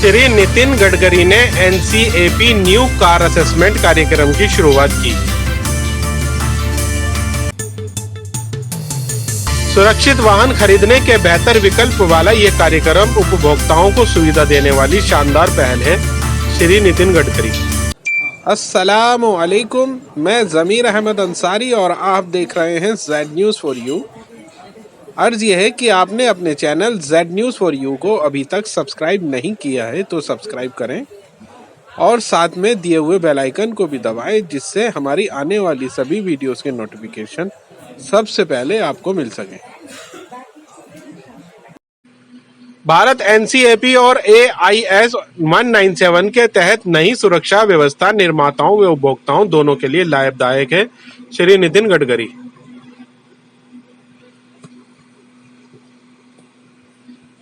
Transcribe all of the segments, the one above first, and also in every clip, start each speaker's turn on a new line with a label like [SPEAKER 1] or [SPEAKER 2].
[SPEAKER 1] श्री नितिन गडकरी ने NCAP new car assessment कार्यक्रम की शुरुआत की। सुरक्षित वाहन खरीदने के बेहतर विकल्प वाला ये कार्यक्रम उपभोक्ताओं को सुविधा देने वाली शानदार पहल है। श्री नितिन गडकरी। अस्सलामु अलैकुम, मैं ज़मीर अहमद अंसारी और आप देख रहे हैं जेड न्यूज़ फॉर यू। अर्ज़ यह है कि आपने अपने channel Z news for you को अभी तक सब्सक्राइब नहीं किया है तो सब्सक्राइब करें और साथ में दिए हुए बेल आइकन को भी दबाएं, जिससे हमारी आने वाली सभी वीडियोस के नोटिफिकेशन सबसे पहले आपको मिल सकें। भारत एनसीएपी और AIS 197 के तहत नई सुरक्षा व्यवस्था निर्माताओं व उपभोक्ताओं दोनों के लिए लाभदायक है। श्री नितिन गडकरी।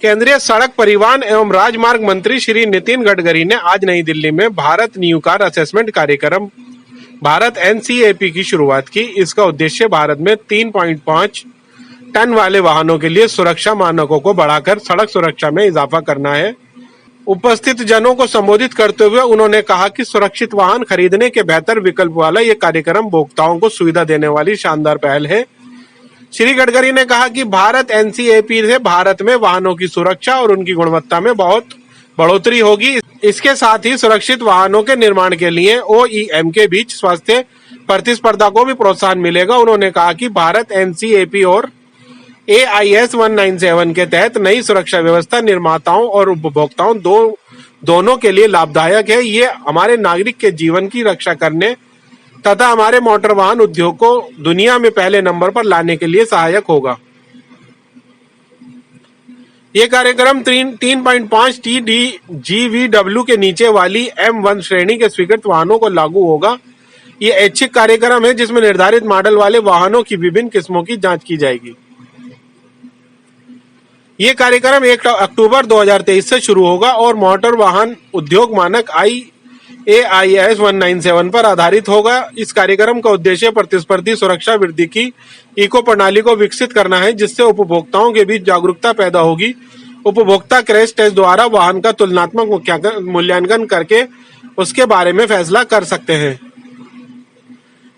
[SPEAKER 1] केंद्रीय सड़क परिवहन एवं राजमार्ग मंत्री श्री नितिन गडकरी ने आज नई दिल्ली में भारत न्यू कार असेसमेंट कार्यक्रम भारत एनसीएपी की शुरुआत की। इसका उद्देश्य भारत में 3.5 टन वाले वाहनों के लिए सुरक्षा मानकों को बढ़ाकर सड़क सुरक्षा में इजाफा करना है। उपस्थित जनों को संबोधित करते हुए उन्होंने कहा कि सुरक्षित वाहन खरीदने के बेहतर विकल्प वाला ये कार्यक्रम उपभोक्ताओं को सुविधा देने वाली शानदार पहल है। श्री गडकरी ने कहा कि भारत एनसीएपी से भारत में वाहनों की सुरक्षा और उनकी गुणवत्ता में बहुत बढ़ोतरी होगी। इसके साथ ही सुरक्षित वाहनों के निर्माण के लिए OEM के बीच स्वास्थ्य प्रतिस्पर्धा को भी प्रोत्साहन मिलेगा। उन्होंने कहा कि भारत एनसीएपी और AIS 197 के तहत नई सुरक्षा व्यवस्था निर्माताओं और उपभोक्ताओं दोनों के लिए लाभदायक है। ये हमारे नागरिक के जीवन की रक्षा करने तथा हमारे मोटर वाहन उद्योग को दुनिया में पहले नंबर पर लाने के लिए सहायक होगा। ये कार्यक्रम 3.5 TDGVW के नीचे वाली M1 श्रेणी के स्वीकृत वाहनों को लागू होगा। ये ऐच्छिक कार्यक्रम है जिसमें निर्धारित मॉडल वाले वाहनों की विभिन्न किस्मों की जांच की जाएगी। ये कार्यक्रम 1 अक्टूबर 2023 से शुरू होगा और मोटर वाहन उद्योग मानक AIS 197 पर आधारित होगा। इस कार्यक्रम का उद्देश्य प्रतिस्पर्धी सुरक्षा वृद्धि की इको प्रणाली को विकसित करना है, जिससे उपभोक्ताओं के बीच जागरूकता पैदा होगी। उपभोक्ता क्रैश टेस्ट द्वारा वाहन का तुलनात्मक मूल्यांकन करके उसके बारे में फैसला कर सकते हैं।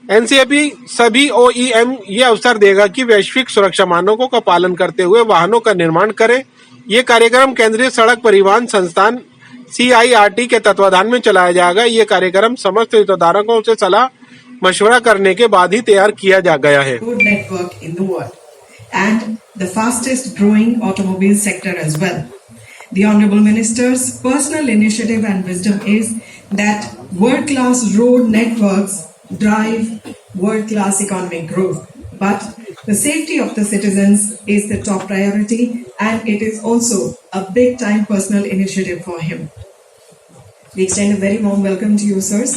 [SPEAKER 1] एनसीएपी सभी OEM ये अवसर देगा कि वैश्विक सुरक्षा मानकों का पालन करते हुए वाहनों का निर्माण करें। ये कार्यक्रम केंद्रीय सड़क परिवहन संस्थान CIRT के तत्वाधान में चलाया जाएगा। ये कार्यक्रम समस्त हितधारकों से सलाह मशवरा करने के बाद ही तैयार किया गया है।
[SPEAKER 2] Network in the world and the fastest growing automobile sector as well. The Honorable Minister's personal initiative and wisdom is that world-class road networks drive world-class economic growth. But the safety of the citizens is the top priority, and it is also a big-time personal initiative for him. We extend a very warm welcome to you, sirs.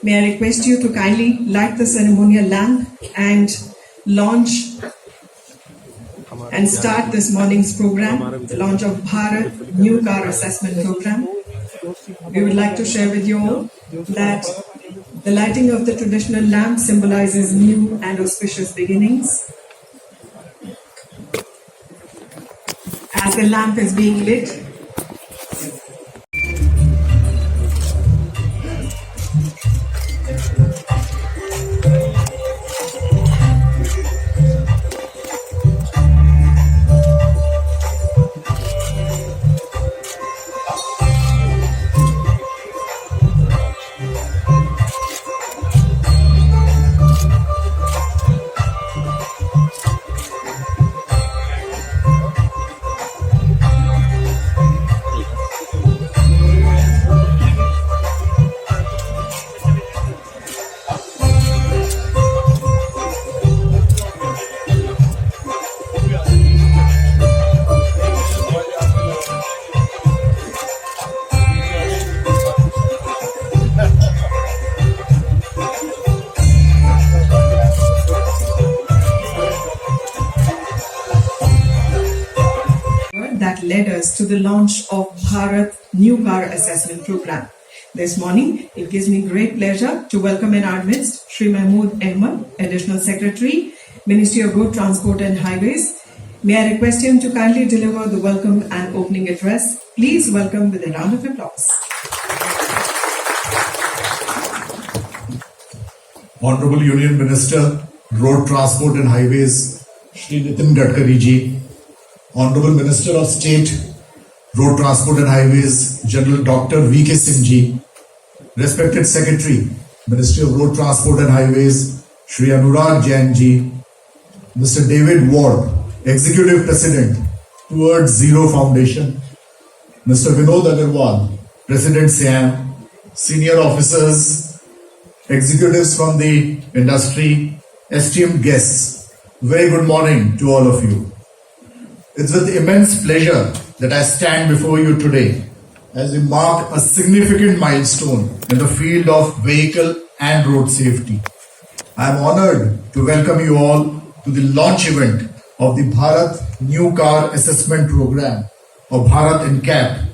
[SPEAKER 2] May I request you to kindly light the ceremonial lamp and launch and start this morning's program, the launch of Bharat New Car Assessment Program. We would like to share with you all that the lighting of the traditional lamp symbolizes new and auspicious beginnings. As the lamp is being lit, that led us to the launch of Bharat New Car Assessment Program. This morning, it gives me great pleasure to welcome in our midst Shri Mahmood Ahmed, Additional Secretary, Ministry of Road Transport and Highways, May I request him to kindly deliver the welcome and opening address. Please welcome with a round of applause.
[SPEAKER 3] Honorable Union Minister, Road Transport and Highways, Shri Nitin Gadkari ji, Honorable Minister of State, Road Transport and Highways, General Dr. V.K. Singh ji, respected Secretary, Ministry of Road Transport and Highways, Shri Anurag Jain ji, Mr. David Ward, Executive President, Towards Zero Foundation, Mr. Vinod Agarwal, President SIAM, senior officers, executives from the industry, esteemed guests, very good morning to all of you. It's with immense pleasure that I stand before you today as we mark a significant milestone in the field of vehicle and road safety. I am honored to welcome you all to the launch event of the Bharat New Car Assessment Program, or Bharat NCAP,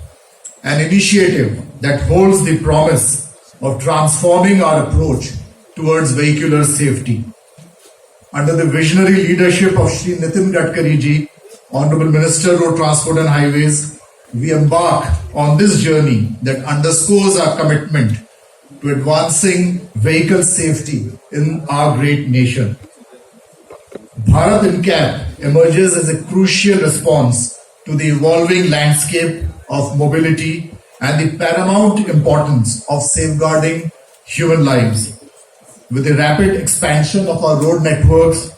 [SPEAKER 3] an initiative that holds the promise of transforming our approach towards vehicular safety. Under the visionary leadership of Shri Nitin Gadkari ji, Honorable Minister, Road Transport and Highways, we embark on this journey that underscores our commitment to advancing vehicle safety in our great nation. Bharat NCAP emerges as a crucial response to the evolving landscape of mobility and the paramount importance of safeguarding human lives. With the rapid expansion of our road networks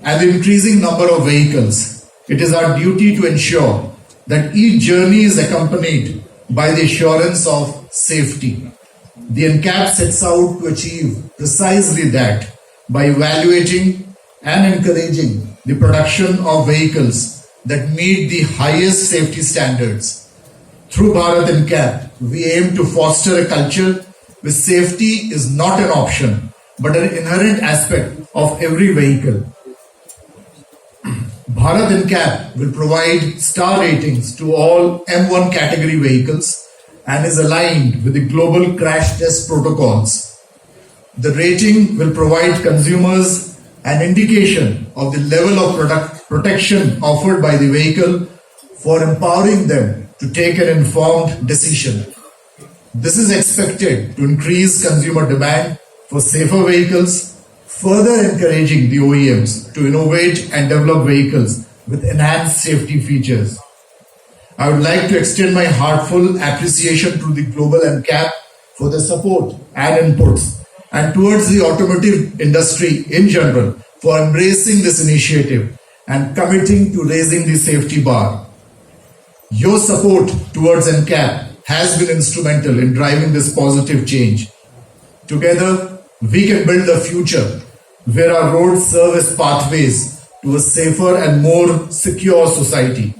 [SPEAKER 3] and the increasing number of vehicles, it is our duty to ensure that each journey is accompanied by the assurance of safety. The NCAP sets out to achieve precisely that by evaluating and encouraging the production of vehicles that meet the highest safety standards. Through Bharat NCAP, we aim to foster a culture where safety is not an option but an inherent aspect of every vehicle. Bharat NCAP will provide star ratings to all M1 category vehicles and is aligned with the global crash test protocols. The rating will provide consumers an indication of the level of protection offered by the vehicle for empowering them to take an informed decision. This is expected to increase consumer demand for safer vehicles, further encouraging the OEMs to innovate and develop vehicles with enhanced safety features. I would like to extend my heartfelt appreciation to the Global NCAP for their support and inputs, and towards the automotive industry in general for embracing this initiative and committing to raising the safety bar. Your support towards NCAP has been instrumental in driving this positive change. Together, we can build a future where our roads serve as pathways to a safer and more secure society.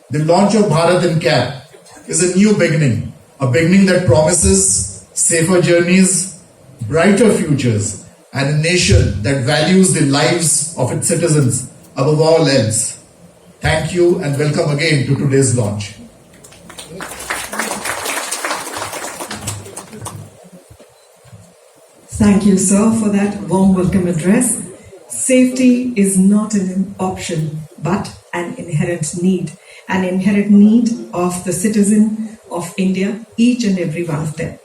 [SPEAKER 3] The launch of Bharat NCAP is a new beginning, a beginning that promises safer journeys, brighter futures, and a nation that values the lives of its citizens above all else. Thank you and welcome again to today's launch.
[SPEAKER 2] Thank you, sir, for that warm welcome address. Safety is not an option, but an inherent need of the citizen of India, each and every one of them.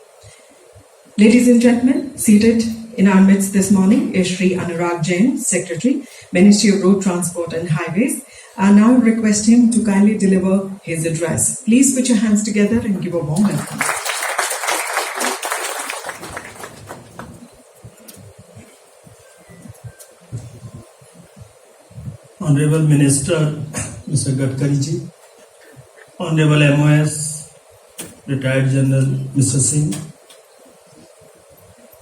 [SPEAKER 2] Ladies and gentlemen, seated in our midst this morning is Shri Anurag Jain, Secretary, Ministry of Road Transport and Highways. I now request him to kindly deliver his address. Please put your hands together and give a warm welcome.
[SPEAKER 4] Honorable Minister, Mr. Gadkari ji, Honorable MOS, Retired General Mr. Singh,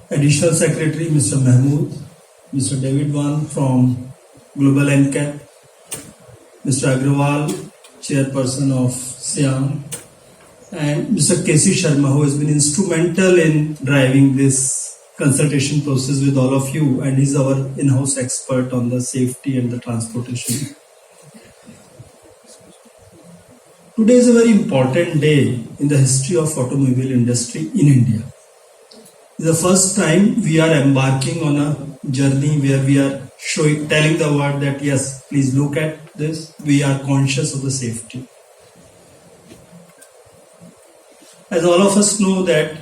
[SPEAKER 4] Additional Secretary Mr. Mahmood, Mr. David Wan from Global NCAP, Mr. Agrawal, Chairperson of SIAM, and Mr. K.C. Sharma, who has been instrumental in driving this consultation process with all of you, and he's our in-house expert on the safety and the transportation. Today is a very important day in the history of automobile industry in India. It's the first time we are embarking on a journey where we are telling the world that yes, please look at this. We are conscious of the safety. As all of us know that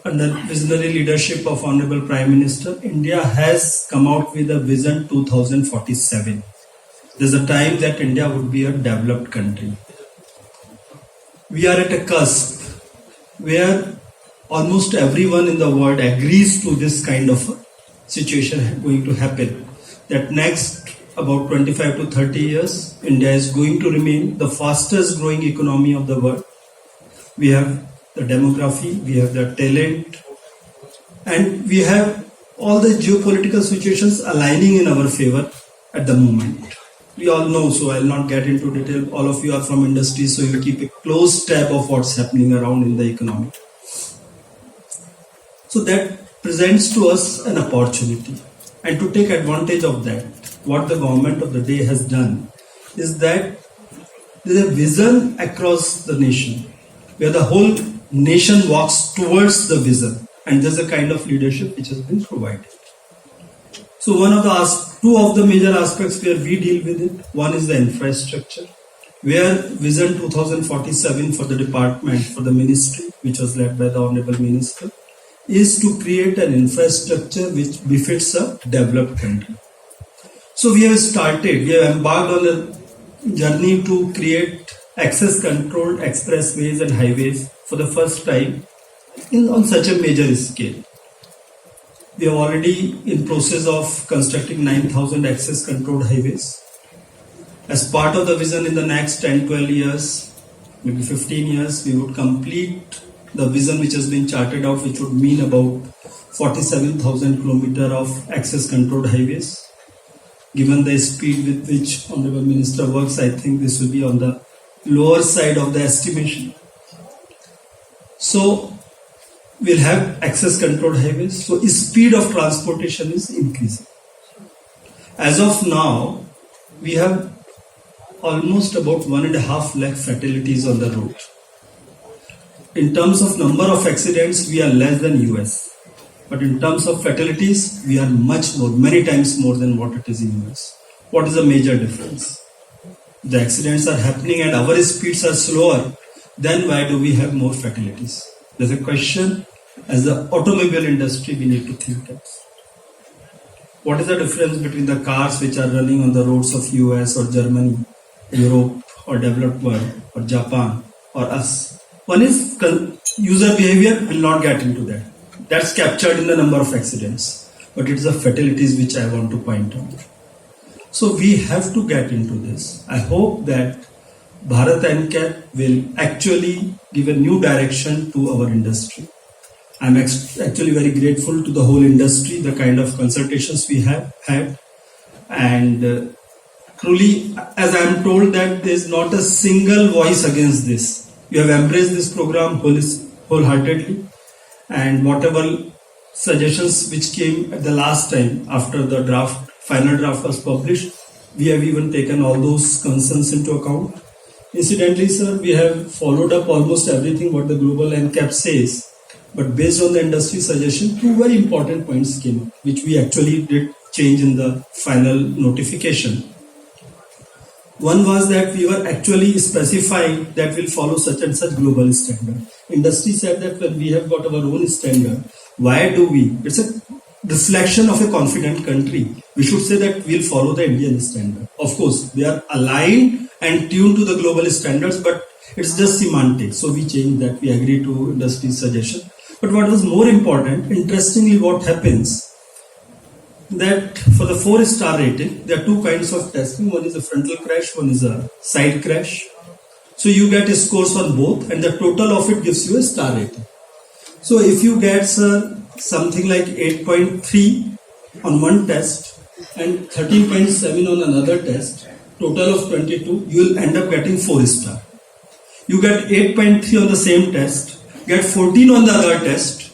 [SPEAKER 4] under visionary leadership of Honorable Prime Minister, India has come out with a vision 2047. There's a time that India would be a developed country. We are at a cusp where almost everyone in the world agrees to this kind of a situation going to happen. That next about 25 to 30 years, India is going to remain the fastest growing economy of the world. We have the demography, we have the talent, and we have all the geopolitical situations aligning in our favor at the moment. We all know, so I'll not get into detail. All of you are from industry, so you keep a close tab of what's happening around in the economy. So that presents to us an opportunity. And to take advantage of that, what the government of the day has done is that there's a vision across the nation, where the whole nation walks towards the vision, and there's a kind of leadership which has been provided. So two of the major aspects where we deal with it, one is the infrastructure, where Vision 2047 for the department, for the ministry, which was led by the Honorable Minister, is to create an infrastructure which befits a developed country. So we have embarked on a journey to create access controlled expressways and highways for the first time on such a major scale. We are already in process of constructing 9,000 access controlled highways. As part of the vision, in the next 10-12 years, maybe 15 years, we would complete the vision which has been charted out, which would mean about 47,000 kilometers of access controlled highways. Given the speed with which Honorable Minister works, I think this will be on the lower side of the estimation. So we'll have access controlled highways. So speed of transportation is increasing. As of now, we have almost about 1.5 lakh fatalities on the road. In terms of number of accidents, we are less than US. But in terms of fatalities, we are much more, many times more than what it is in US. What is the major difference? The accidents are happening and our speeds are slower. Then why do we have more fatalities? There's a question as the automobile industry we need to think of. What is the difference between the cars which are running on the roads of US or Germany, Europe or developed world or Japan or us? One is user behavior, will not get into that. That's captured in the number of accidents. But it's the fatalities which I want to point out. So we have to get into this. I hope that Bharat NCAP will actually give a new direction to our industry. I'm actually very grateful to the whole industry, the kind of consultations we have had. And truly, as I'm told that there's not a single voice against this. You have embraced this program wholeheartedly. And whatever suggestions which came at the last time after the final draft was published, we have even taken all those concerns into account. Incidentally, sir, we have followed up almost everything what the Global NCAP says. But based on the industry suggestion, two very important points came up, which we actually did change in the final notification. One was that we were actually specifying that we'll follow such and such global standard. Industry said that when we have got our own standard, why do we? It's a reflection of a confident country. We should say that we'll follow the Indian standard. Of course, they are aligned and tuned to the global standards, but it's just semantics. So we changed that. We agree to industry's suggestion. But what was more important, interestingly, what happens that for the 4-star rating, there are two kinds of testing. One is a frontal crash, one is a side crash. So you get scores on both, and the total of it gives you a star rating. So if you get something like 8.3 on one test and 13.7 on another test, total of 22, you will end up getting 4-star. You get 8.3 on the same test, get 14 on the other test,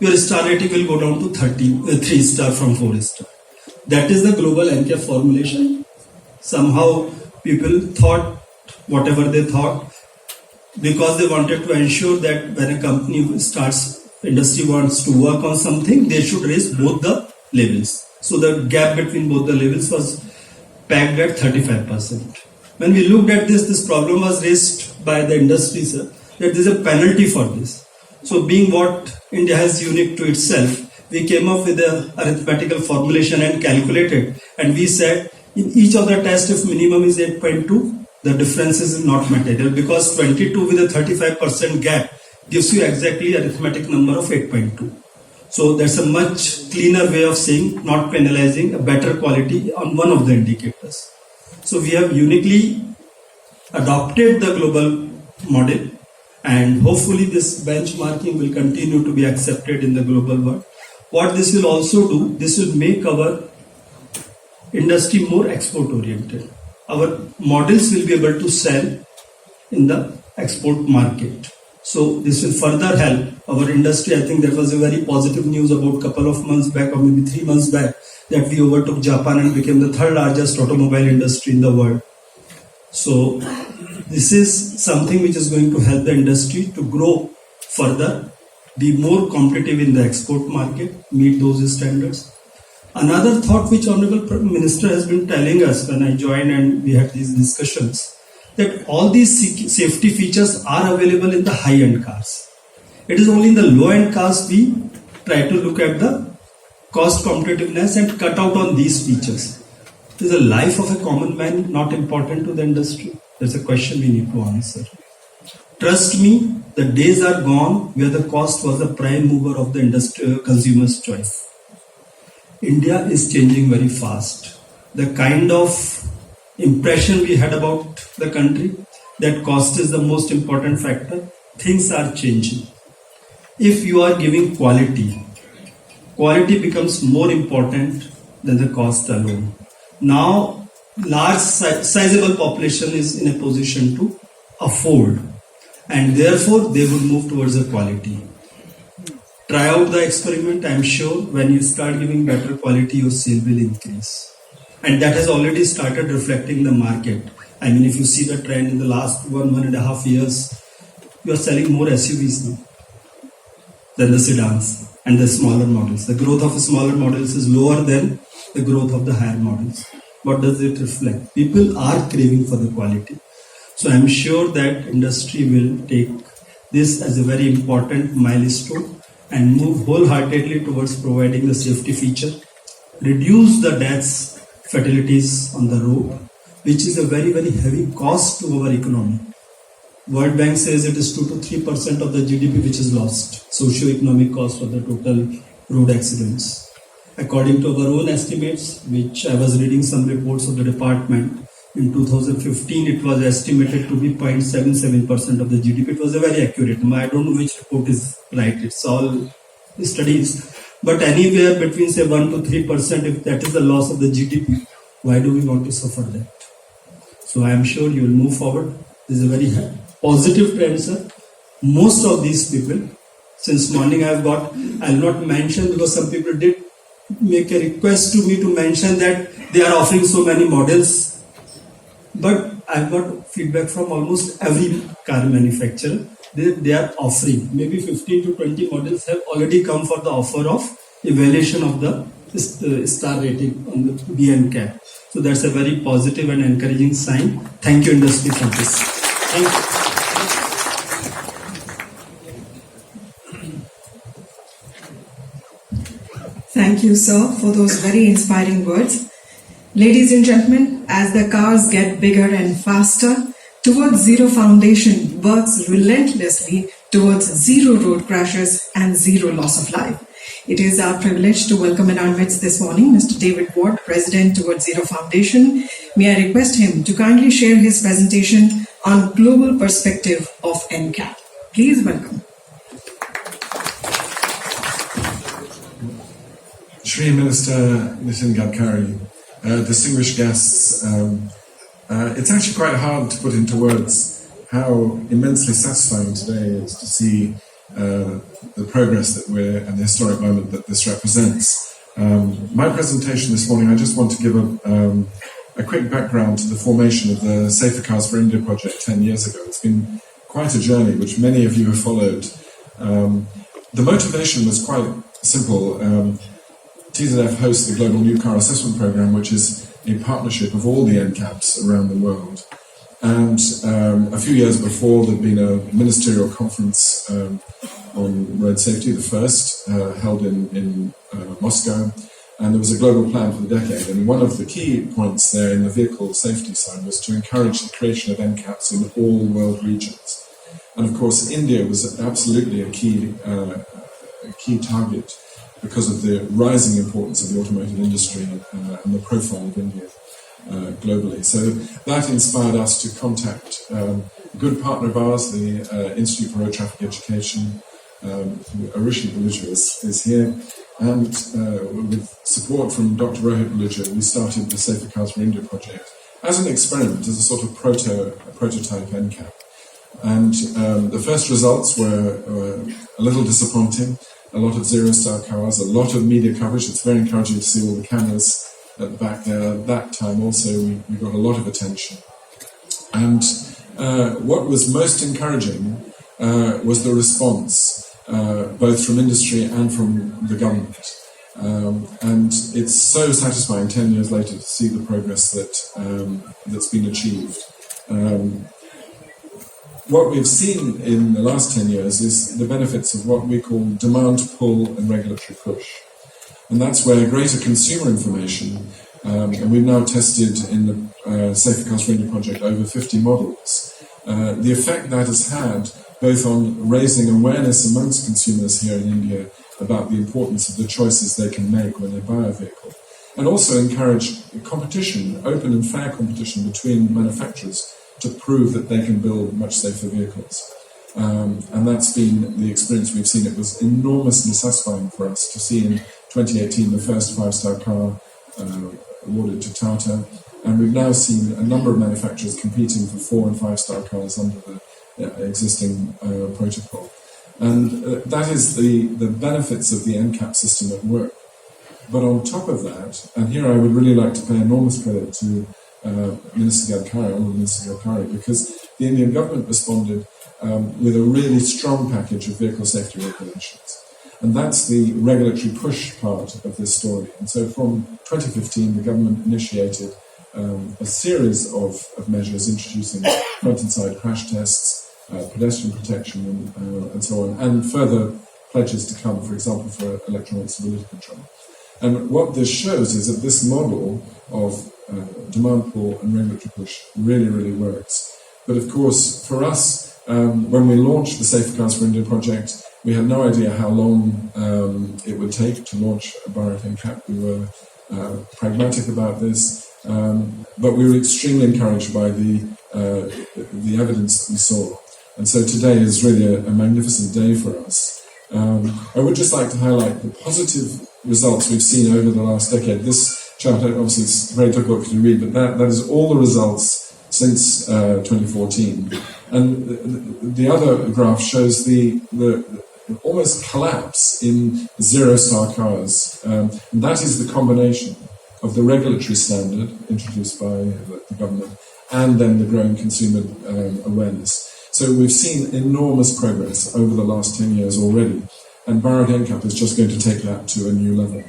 [SPEAKER 4] your star rating will go down to 3-star from 4-star. That is the Global NCAP formulation. Somehow people thought whatever they thought, because they wanted to ensure that when a company industry wants to work on something, they should raise both the levels. So the gap between both the levels was pegged at 35%. When we looked at this problem was raised by the industry, sir, that there is a penalty for this. So being what India has unique to itself, we came up with a arithmetical formulation and calculated, and we said in each of the tests if minimum is 8.2, the difference is not material, because 22 with a 35% gap gives you exactly arithmetic number of 8.2. So that's a much cleaner way of saying not penalizing a better quality on one of the indicators. So we have uniquely adopted the global model, and hopefully this benchmarking will continue to be accepted in the global world. What this will also do, this will make our industry more export oriented. Our models will be able to sell in the export market. So this will further help our industry. I think that was a very positive news about a couple of months back, or maybe 3 months back, that we overtook Japan and became the third largest automobile industry in the world. So this is something which is going to help the industry to grow further, be more competitive in the export market, meet those standards. Another thought which Honorable Prime Minister has been telling us when I joined and we had these discussions, that all these safety features are available in the high-end cars. It is only in the low-end cars we try to look at the cost competitiveness and cut out on these features. Is the life of a common man not important to the industry? That's a question we need to answer. Trust me, the days are gone where the cost was the prime mover of the industry, consumer's choice. India is changing very fast. The kind of impression we had about the country, that cost is the most important factor, things are changing. If you are giving quality, quality becomes more important than the cost alone. Now, large sizable population is in a position to afford, and therefore they would move towards the quality. Try out the experiment. I am sure when you start giving better quality, your sale will increase. And that has already started reflecting the market. I mean, if you see the trend in the last 1.5 years, you are selling more SUVs now than the sedans and the smaller models. The growth of the smaller models is lower than the growth of the higher models. What does it reflect? People are craving for the quality. So I am sure that industry will take this as a very important milestone and move wholeheartedly towards providing the safety feature, reduce the deaths, fatalities on the road, which is a very, very heavy cost to our economy. World Bank says it is 2 to 3% of the GDP which is lost, socio-economic cost of the total road accidents. According to our own estimates, which I was reading some reports of the department, in 2015 it was estimated to be 0.77% of the GDP. It was a very accurate number. I don't know which report is right. It's all studies. But anywhere between say 1 to 3%, if that is the loss of the GDP, why do we want to suffer that? So I am sure you will move forward. This is a very positive trend, sir. Most of these people, since morning I will not mention because some people did make a request to me to mention that they are offering so many models. But I've got feedback from almost every car manufacturer. They are offering maybe 15 to 20 models have already come for the offer of evaluation of the star rating on the BNCAP. So that's a very positive and encouraging sign. Thank you, industry, for this. Thank you.
[SPEAKER 2] Thank you, sir, for those very inspiring words. Ladies and gentlemen, as the cars get bigger and faster, Towards Zero Foundation works relentlessly towards zero road crashes and zero loss of life. It is our privilege to welcome in our midst this morning Mr. David Ward, President Towards Zero Foundation. May I request him to kindly share his presentation on global perspective of NCAP. Please welcome.
[SPEAKER 5] Shri Minister Nitin Gadkari, distinguished guests, it's actually quite hard to put into words how immensely satisfying today is to see the progress that we're and the historic moment that this represents. My presentation this morning, I just want to give a quick background to the formation of the Safer Cars for India project 10 years ago. It's been quite a journey, which many of you have followed. The motivation was quite simple. TZF hosts the Global New Car Assessment Programme, which is a partnership of all the NCAPs around the world. And a few years before, there'd been a ministerial conference on road safety, the first, held in Moscow, and there was a global plan for the decade. And one of the key points there in the vehicle safety side was to encourage the creation of NCAPs in all world regions. And of course, India was absolutely a key target because of the rising importance of the automotive industry and the profile of India globally. So that inspired us to contact a good partner of ours, the Institute for Road Traffic Education. Arishi Baluja is here, and with support from Dr. Rohit Baluja, we started the Safer Cars for India project as an experiment, as a sort of prototype NCAP. And the first results were a little disappointing. A lot of zero-star cars, a lot of media coverage. It's very encouraging to see all the cameras at the back there. At that time also we got a lot of attention. And what was most encouraging was the response, both from industry and from the government. And it's so satisfying 10 years later to see the progress that's been achieved. What we've seen in the last 10 years is the benefits of what we call demand pull and regulatory push. And that's where greater consumer information, and we've now tested in the Safer Cars for India project over 50 models, the effect that has had both on raising awareness amongst consumers here in India about the importance of the choices they can make when they buy a vehicle, and also encourage competition, open and fair competition between manufacturers to prove that they can build much safer vehicles. And that's been the experience we've seen. It was enormously satisfying for us to see in 2018 the first 5-star car awarded to Tata, and we've now seen a number of manufacturers competing for 4- and 5-star cars under the existing protocol. And that is the benefits of the NCAP system at work. But on top of that, and here I would really like to pay enormous credit to Minister Gadkari, because the Indian government responded with a really strong package of vehicle safety regulations. And that's the regulatory push part of this story. And so from 2015, the government initiated a series of measures introducing front and side crash tests, pedestrian protection, and so on, and further pledges to come, for example, for electronic stability control. And what this shows is that this model of demand pull and regulatory push really works. But of course, for us, when we launched the Safer Cars for India project, we had no idea how long it would take to launch a Bharat NCAP. We were pragmatic about this, but we were extremely encouraged by the evidence that we saw. And so today is really a magnificent day for us. I would just like to highlight the positive results we've seen over the last decade. This chart, obviously it's very difficult to read, but that is all the results since 2014. And the other graph shows the almost collapse in zero-star cars. And that is the combination of the regulatory standard introduced by the government and then the growing consumer awareness. So we've seen enormous progress over the last 10 years already, and Bharat NCAP is just going to take that to a new level.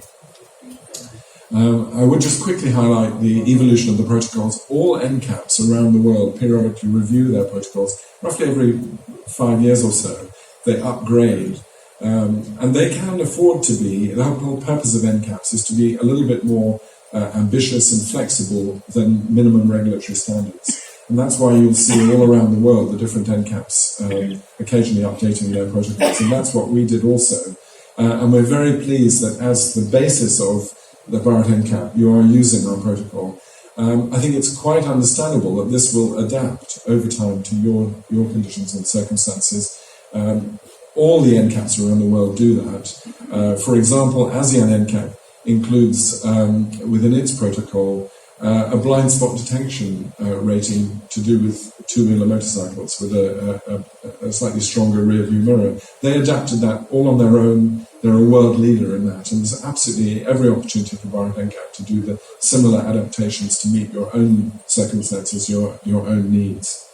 [SPEAKER 5] I would just quickly highlight the evolution of the protocols. All NCAPs around the world periodically review their protocols. Roughly every 5 years or so, they upgrade. And they can afford to be, the whole purpose of NCAPs is to be a little bit more ambitious and flexible than minimum regulatory standards. And that's why you'll see all around the world the different NCAPs occasionally updating their protocols. And that's what we did also. And we're very pleased that as the basis of the Bharat NCAP, you are using our protocol. I think it's quite understandable that this will adapt over time to your conditions and circumstances. All the NCAPs around the world do that. For example, ASEAN NCAP includes within its protocol a blind spot detection rating to do with two-wheeler motorcycles with a slightly stronger rear view mirror. They adapted that all on their own. They're a world leader in that, and there's absolutely every opportunity for Bharat NCAP to do the similar adaptations to meet your own circumstances, your own needs.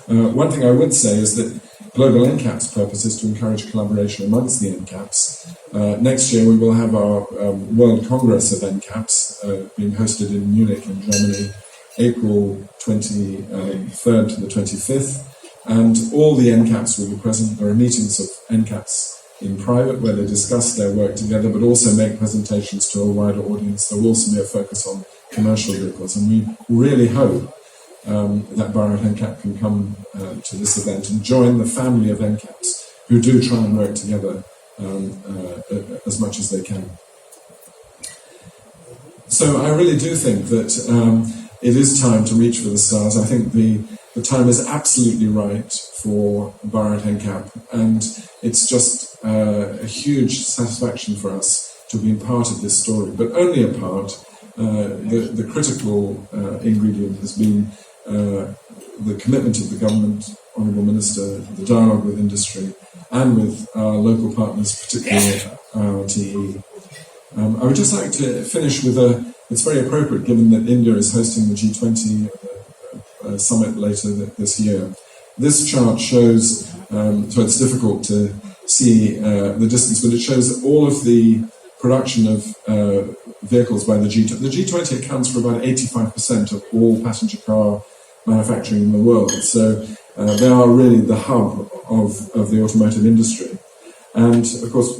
[SPEAKER 5] One thing I would say is that Global NCAP's purpose is to encourage collaboration amongst the NCAPs. Next year we will have our World Congress of NCAPs being hosted in Munich in Germany, April 23rd to the 25th, and all the NCAPs will be present. There are meetings of NCAPs in private where they discuss their work together, but also make presentations to a wider audience. There will also be a focus on commercial vehicles, and we really hope that Bharat NCAP can come to this event and join the family of NCAPs who do try and work together as much as they can. So I really do think that it is time to reach for the stars. I think the time is absolutely right for Bharat NCAP, and it's just a huge satisfaction for us to be part of this story, but only a part. The critical ingredient has been the commitment of the government, Honourable Minister, the dialogue with industry, and with our local partners, particularly RTE. I would just like to finish with it's very appropriate given that India is hosting the G20 summit later this year. This chart shows, so it's difficult to see the distance, but it shows all of the production of vehicles by the G20. The G20 accounts for about 85% of all passenger car manufacturing in the world. So they are really the hub of the automotive industry. And of course,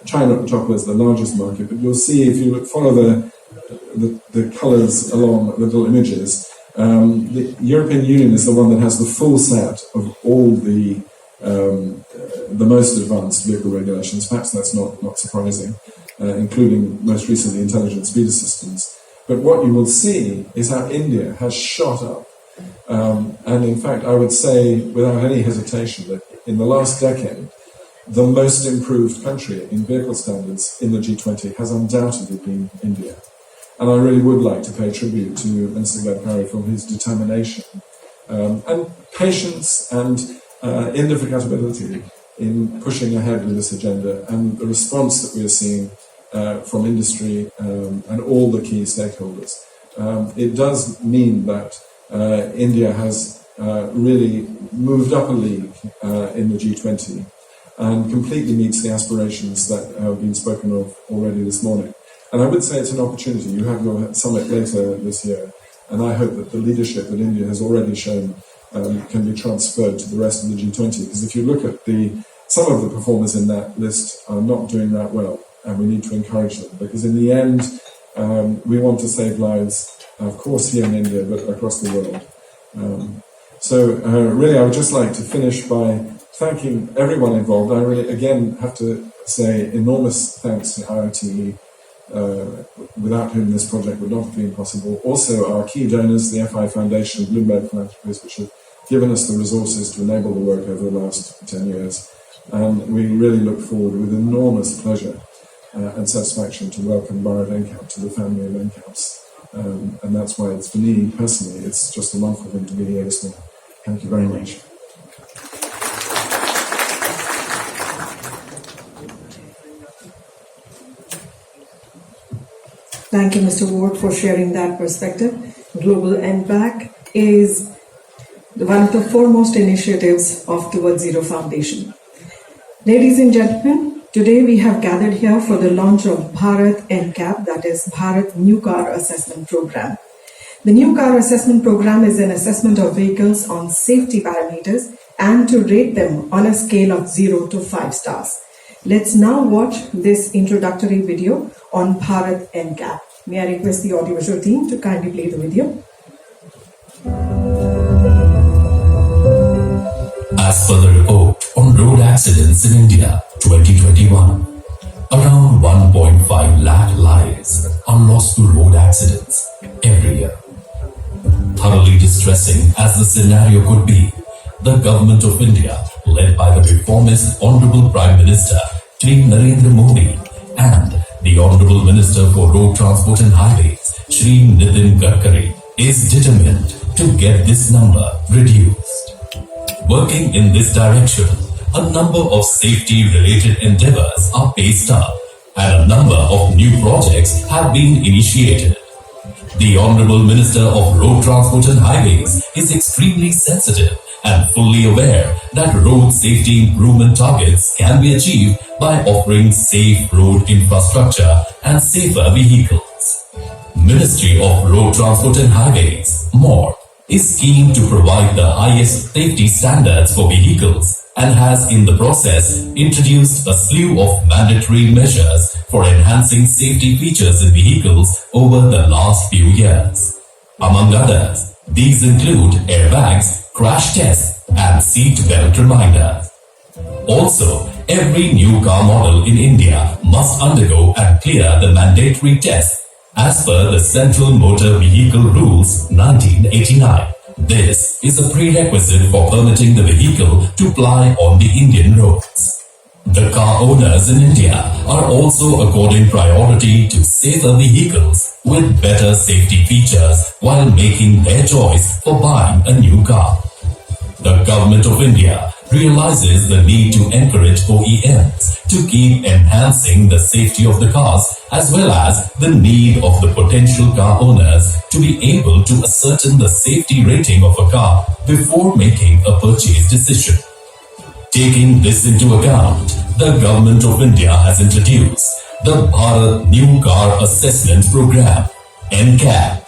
[SPEAKER 5] China at the top is the largest market, but you'll see if you follow the colours along the little images, the European Union is the one that has the full set of all the most advanced vehicle regulations. Perhaps that's not surprising, including most recently intelligent speed assistance. But what you will see is how India has shot up. And in fact, I would say without any hesitation that in the last decade, the most improved country in vehicle standards in the G20 has undoubtedly been India. And I really would like to pay tribute to Minister Gadkari for his determination and patience and indefatigability in pushing ahead with this agenda, and the response that we are seeing from industry and all the key stakeholders. It does mean that India has really moved up a league in the G20 and completely meets the aspirations that have been spoken of already this morning. And I would say it's an opportunity. You have your summit later this year, and I hope that the leadership that India has already shown can be transferred to the rest of the G20. Because if you look at some of the performers in that list are not doing that well, and we need to encourage them. Because in the end, we want to save lives, of course, here in India, but across the world. So really, I would just like to finish by thanking everyone involved. I really, again, have to say enormous thanks to IoT, without whom this project would not have been possible. Also, our key donors, the FI Foundation, Bloomberg Philanthropies, which have given us the resources to enable the work over the last 10 years. And we really look forward with enormous pleasure and satisfaction to welcome Bharat NCAP to the family of NCAPs. And that's why it's, for me personally, it's just a wonderful thing to be here this morning. Thank you very much.
[SPEAKER 2] Thank you, Mr. Ward, for sharing that perspective. Global NPAC is one of the foremost initiatives of Towards Zero Foundation. Ladies and gentlemen, today we have gathered here for the launch of Bharat NCAP, that is Bharat New Car Assessment Program. The New Car Assessment Program is an assessment of vehicles on safety parameters and to rate them on a scale of 0 to 5 stars. Let's now watch this introductory video on Bharat NCAP. May I request the audiovisual team to kindly play the video.
[SPEAKER 6] As per the report on road accidents in India 2021, around 1.5 lakh lives are lost to road accidents every year. Thoroughly distressing as the scenario could be, the government of India, led by the reformist Honorable Prime Minister Shri Narendra Modi and the Honorable Minister for Road Transport and Highways Shri Nitin Gadkari, is determined to get this number reduced. Working in this direction, a number of safety-related endeavors are paced up and a number of new projects have been initiated. The Honorable Minister of Road Transport and Highways is extremely sensitive and fully aware that road safety improvement targets can be achieved by offering safe road infrastructure and safer vehicles. Ministry of Road Transport and Highways, MORE, is keen to provide the highest safety standards for vehicles and has in the process introduced a slew of mandatory measures for enhancing safety features in vehicles over the last few years. Among others, these include airbags, crash tests, and seat belt reminders. Also, every new car model in India must undergo and clear the mandatory tests as per the Central Motor Vehicle Rules 1989. This is a prerequisite for permitting the vehicle to ply on the Indian roads. The car owners in India are also according priority to safer vehicles with better safety features while making their choice for buying a new car. The Government of India realizes the need to encourage OEMs to keep enhancing the safety of the cars as well as the need of the potential car owners to be able to ascertain the safety rating of a car before making a purchase decision. Taking this into account, the Government of India has introduced the Bharat New Car Assessment Program, NCAP.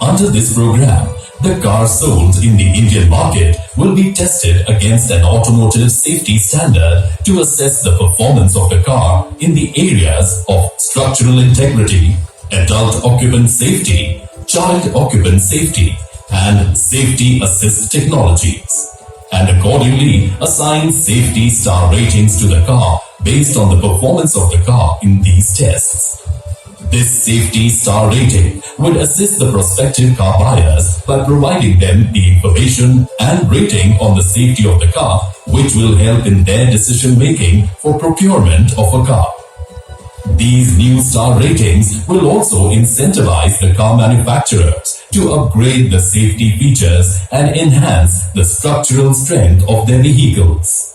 [SPEAKER 6] Under this program, the cars sold in the Indian market will be tested against an automotive safety standard to assess the performance of the car in the areas of structural integrity, adult occupant safety, child occupant safety, and safety assist technologies, and accordingly assign safety star ratings to the car based on the performance of the car in these tests. This safety star rating would assist the prospective car buyers by providing them the information and rating on the safety of the car, which will help in their decision making for procurement of a car. These new star ratings will also incentivize the car manufacturers to upgrade the safety features and enhance the structural strength of their vehicles.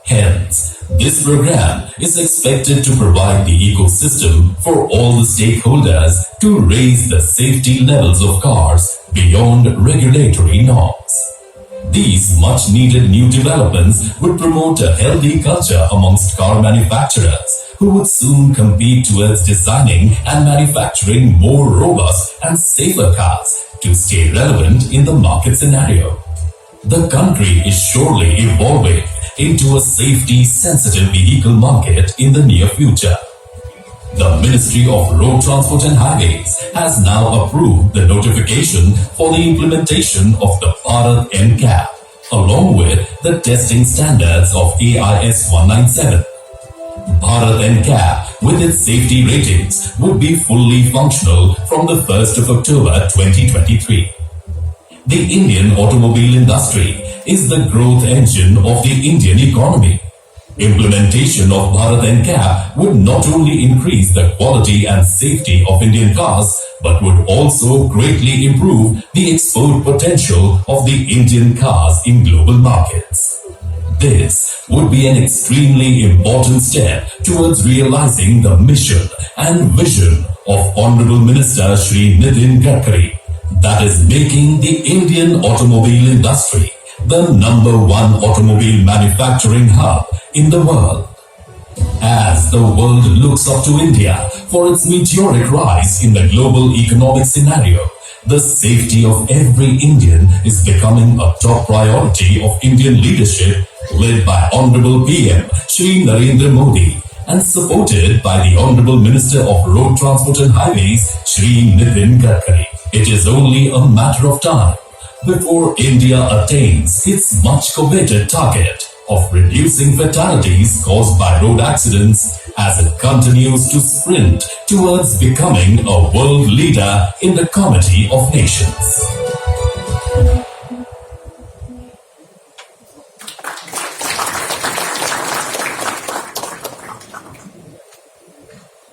[SPEAKER 6] Hence, this program is expected to provide the ecosystem for all the stakeholders to raise the safety levels of cars beyond regulatory norms. These much needed new developments would promote a healthy culture amongst car manufacturers who would soon compete towards designing and manufacturing more robust and safer cars to stay relevant in the market scenario. The country is surely evolving into a safety-sensitive vehicle market in the near future. The Ministry of Road Transport and Highways has now approved the notification for the implementation of the Bharat NCAP, along with the testing standards of AIS 197. Bharat NCAP, with its safety ratings, would be fully functional from the 1st of October 2023. The Indian automobile industry is the growth engine of the Indian economy. Implementation of Bharat NCAP would not only increase the quality and safety of Indian cars, but would also greatly improve the export potential of the Indian cars in global markets. This would be an extremely important step towards realizing the mission and vision of Honorable Minister Shri Nitin Gadkari, that is making the Indian automobile industry the #1 automobile manufacturing hub in the world. As the world looks up to India for its meteoric rise in the global economic scenario, the safety of every Indian is becoming a top priority of Indian leadership led by Honorable PM Shri Narendra Modi and supported by the Honorable Minister of Road Transport and Highways Shri Nitin Gadkari. It is only a matter of time before India attains its much coveted target of reducing fatalities caused by road accidents as it continues to sprint towards becoming a world leader in the comity of nations.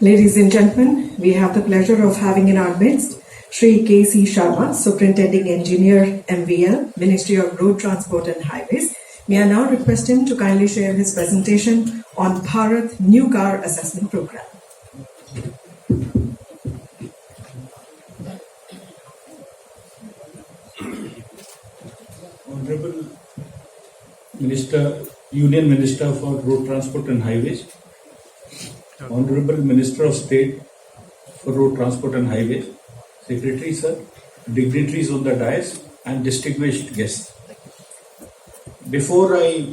[SPEAKER 2] Ladies and gentlemen, we have the pleasure of having in our midst Shri K.C. Sharma, Superintending Engineer, MVL, Ministry of Road Transport and Highways. May I now request him to kindly share his presentation on Bharat New Car Assessment Program.
[SPEAKER 4] Honorable
[SPEAKER 7] Union Minister for Road Transport and Highways, Honorable Minister of State for Road Transport and Highways, Secretary Sir, dignitaries on the dais, and distinguished guests. Before I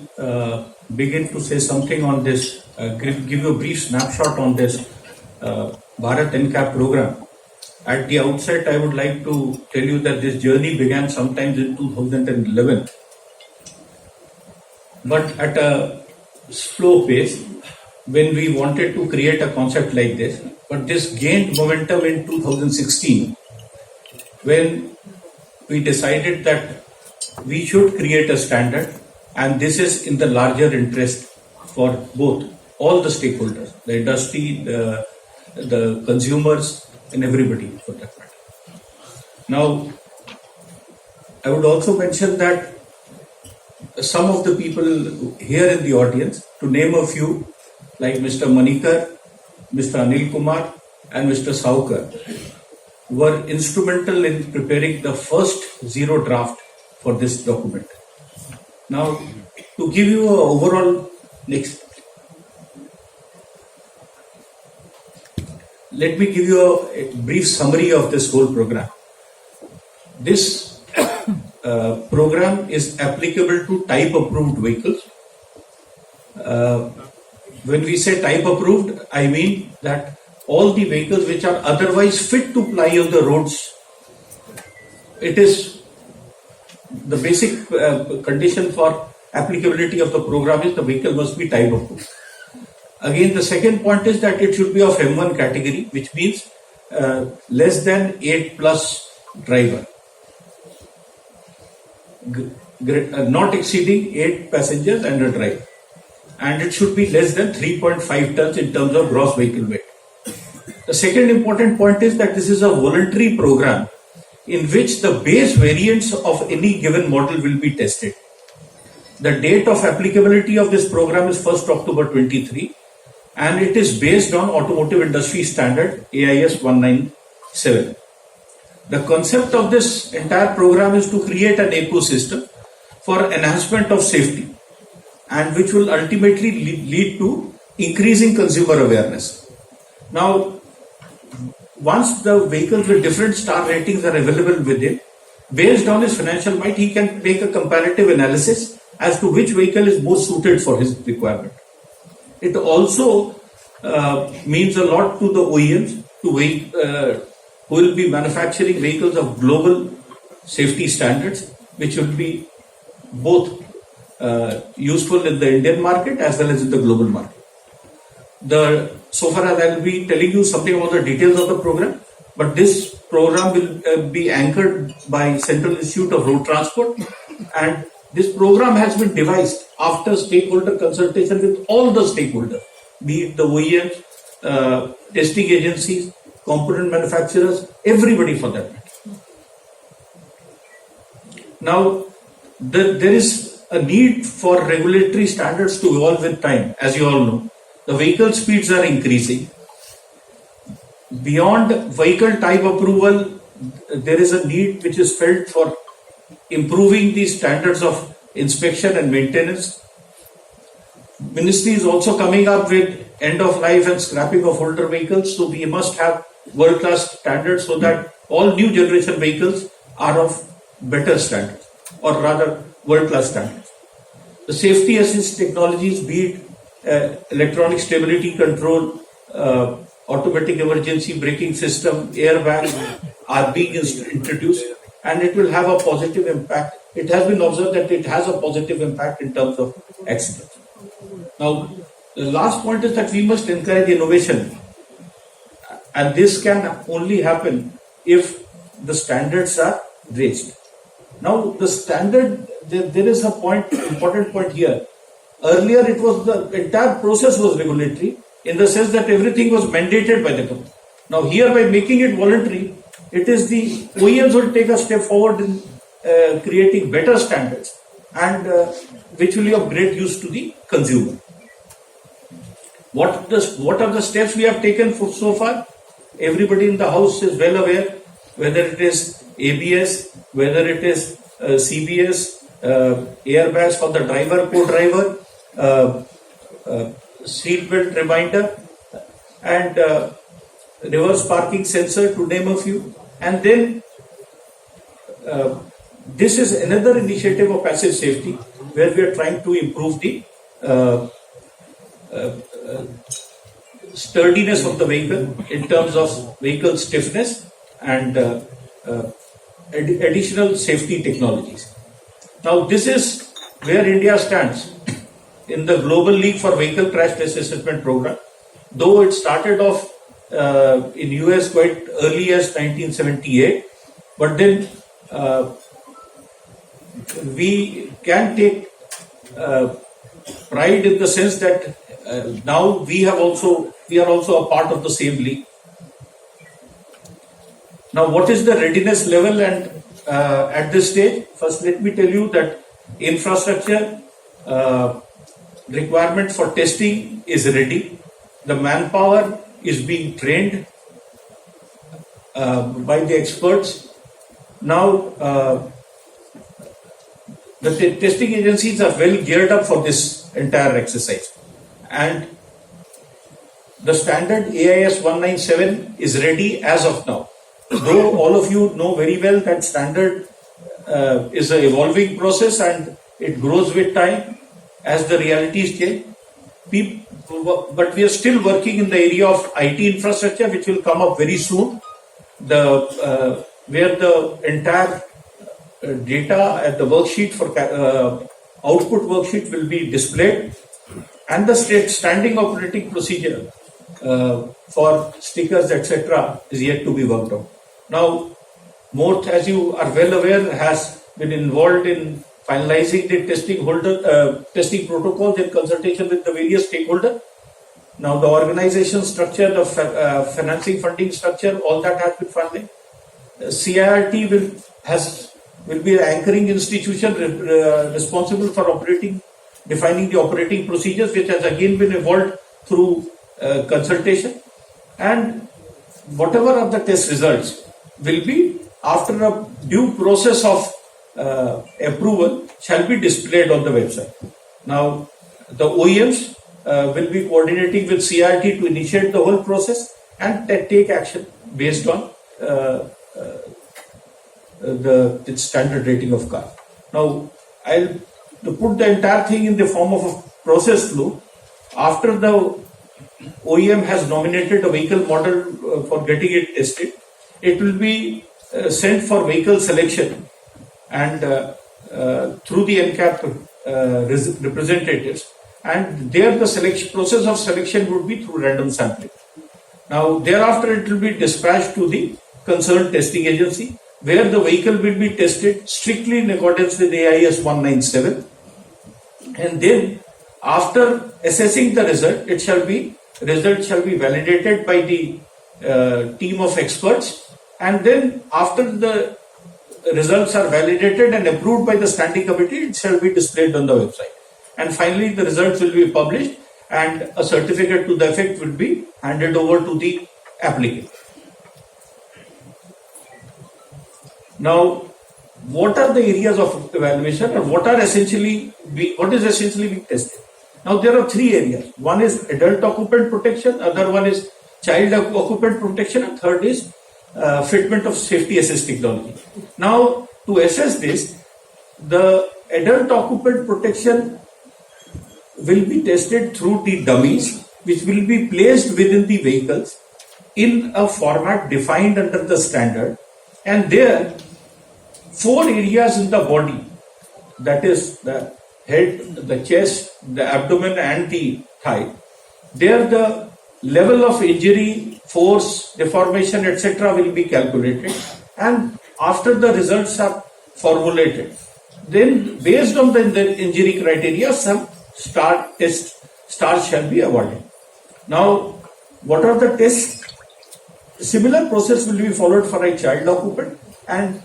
[SPEAKER 7] begin to say something on this, give you a brief snapshot on this Bharat NCAP program. At the outset, I would like to tell you that this journey began sometime in 2011, but at a slow pace when we wanted to create a concept like this. But this gained momentum in 2016 when we decided that we should create a standard, and this is in the larger interest for both all the stakeholders, the industry, the consumers, and everybody for that matter. Now, I would also mention that some of the people here in the audience, to name a few, like Mr. Manikar, Mr. Anil Kumar, and Mr. Saukar, were instrumental in preparing the first zero draft for this document. Now, to give you an overall let me give you a brief summary of this whole program. This program is applicable to type approved vehicles. When we say type approved, I mean that all the vehicles which are otherwise fit to ply on the roads, it is the basic condition for applicability of the program is the vehicle must be type approved. Again, the second point is that it should be of M1 category, which means less than 8 plus driver, not exceeding 8 passengers and a driver, and it should be less than 3.5 tons in terms of gross vehicle weight. The second important point is that this is a voluntary program in which the base variants of any given model will be tested. The date of applicability of this program is 1st October 23, and it is based on Automotive Industry Standard AIS 197. The concept of this entire program is to create an ecosystem for enhancement of safety, and which will ultimately lead to increasing consumer awareness. Now, once the vehicles with different star ratings are available with him, based on his financial might, he can make a comparative analysis as to which vehicle is most suited for his requirement. It also means a lot to the OEMs who will be manufacturing vehicles of global safety standards, which will be both useful in the Indian market as well as in the global market. So far as I will be telling you something about the details of the program, but this program will be anchored by Central Institute of Road Transport, and this program has been devised after stakeholder consultation with all the stakeholders, be it the OEMs, testing agencies, component manufacturers, everybody for that matter. Now, there is a need for regulatory standards to evolve with time, as you all know. The vehicle speeds are increasing. Beyond vehicle type approval, there is a need which is felt for improving the standards of inspection and maintenance. Ministry is also coming up with end of life and scrapping of older vehicles, so we must have world-class standards so that all new generation vehicles are of better standards, or rather world-class standards. The safety assist technologies, be it electronic stability control, automatic emergency braking system, airbags, are being introduced, and it will have a positive impact. It has been observed that it has a positive impact in terms of accidents. Now, the last point is that we must encourage innovation, and this can only happen if the standards are raised. Now, the standard, there is a important point here. Earlier, it was the entire process was regulatory in the sense that everything was mandated by the government. Now, here by making it voluntary, it is the OEMs will take a step forward in creating better standards, and which will be of great use to the consumer. What are the steps we have taken so far? Everybody in the house is well aware, whether it is ABS, whether it is CBS, airbags for the driver, co-driver, seatbelt reminder, and reverse parking sensor, to name a few. And then this is another initiative of passive safety where we are trying to improve the sturdiness of the vehicle in terms of vehicle stiffness and additional safety technologies. Now, this is where India stands in the Global League for Vehicle Crash Test Assessment Program. Though it started off in US quite early as 1978, but then we can take pride in the sense that now we are also a part of the same league. Now, what is the readiness level and at this stage? First, let me tell you that infrastructure requirement for testing is ready. The manpower is being trained by the experts. Now, the testing agencies are well geared up for this entire exercise. And the standard AIS 197 is ready as of now. Though all of you know very well that standard is an evolving process and it grows with time as the realities change. But we are still working in the area of IT infrastructure, which will come up very soon. Where the entire data at the worksheet for output worksheet will be displayed, and the standing operating procedure for stickers, etc., is yet to be worked on. Now, MORTH, as you are well aware, has been involved in finalizing the testing protocols in consultation with the various stakeholders. Now, the organization structure, the financing funding structure, all that has been funded. CIRT will be an anchoring institution responsible for defining the operating procedures, which has again been evolved through consultation. And whatever are the test results will be, after a due process of approval, shall be displayed on the website. Now, the OEMs will be coordinating with CIRT to initiate the whole process and take action based on the standard rating of car. Now, to put the entire thing in the form of a process flow, after the OEM has nominated a vehicle model for getting it tested, it will be sent for vehicle selection, and through the NCAP representatives, and there the process of selection would be through random sampling. Now, thereafter it will be dispatched to the concerned testing agency, where the vehicle will be tested strictly in accordance with AIS 197, and then after assessing the result, result shall be validated by the team of experts, and then after the results are validated and approved by the standing committee, it shall be displayed on the website. And finally, the results will be published, and a certificate to the effect will be handed over to the applicant. Now, what are the areas of evaluation, and what is essentially being tested? Now, there are three areas. One is adult occupant protection, other one is child occupant protection, and third is fitment of safety assist technology. Now, to assess this, the adult occupant protection will be tested through the dummies, which will be placed within the vehicles in a format defined under the standard, and there 4 areas in the body, that is the head, the chest, the abdomen and the thigh, there the level of injury, force, deformation, etc. will be calculated, and after the results are formulated, then based on the injury criteria, some stars shall be awarded. Now, what are the tests? Similar process will be followed for a child occupant, and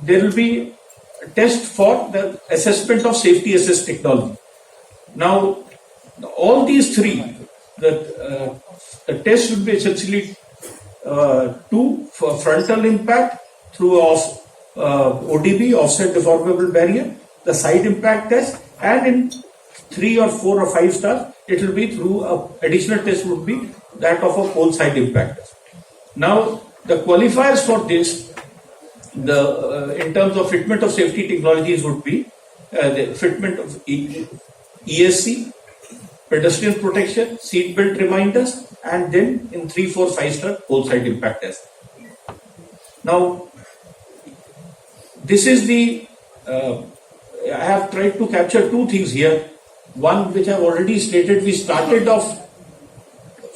[SPEAKER 7] there will be a test for the assessment of safety assist technology. Now, all these three, the test should be essentially 2 for frontal impact through ODB, offset deformable barrier, the side impact test, and in 3 or 4 or 5 stars, it will be through additional test would be that of a pole side impact test. Now, the qualifiers for this, in terms of fitment of safety technologies would be the fitment of ESC, pedestrian protection, seat belt reminders, and then in 3, 4, 5 star pole side impact test. Now, this is I have tried to capture 2 things here. One, which I have already stated, we started off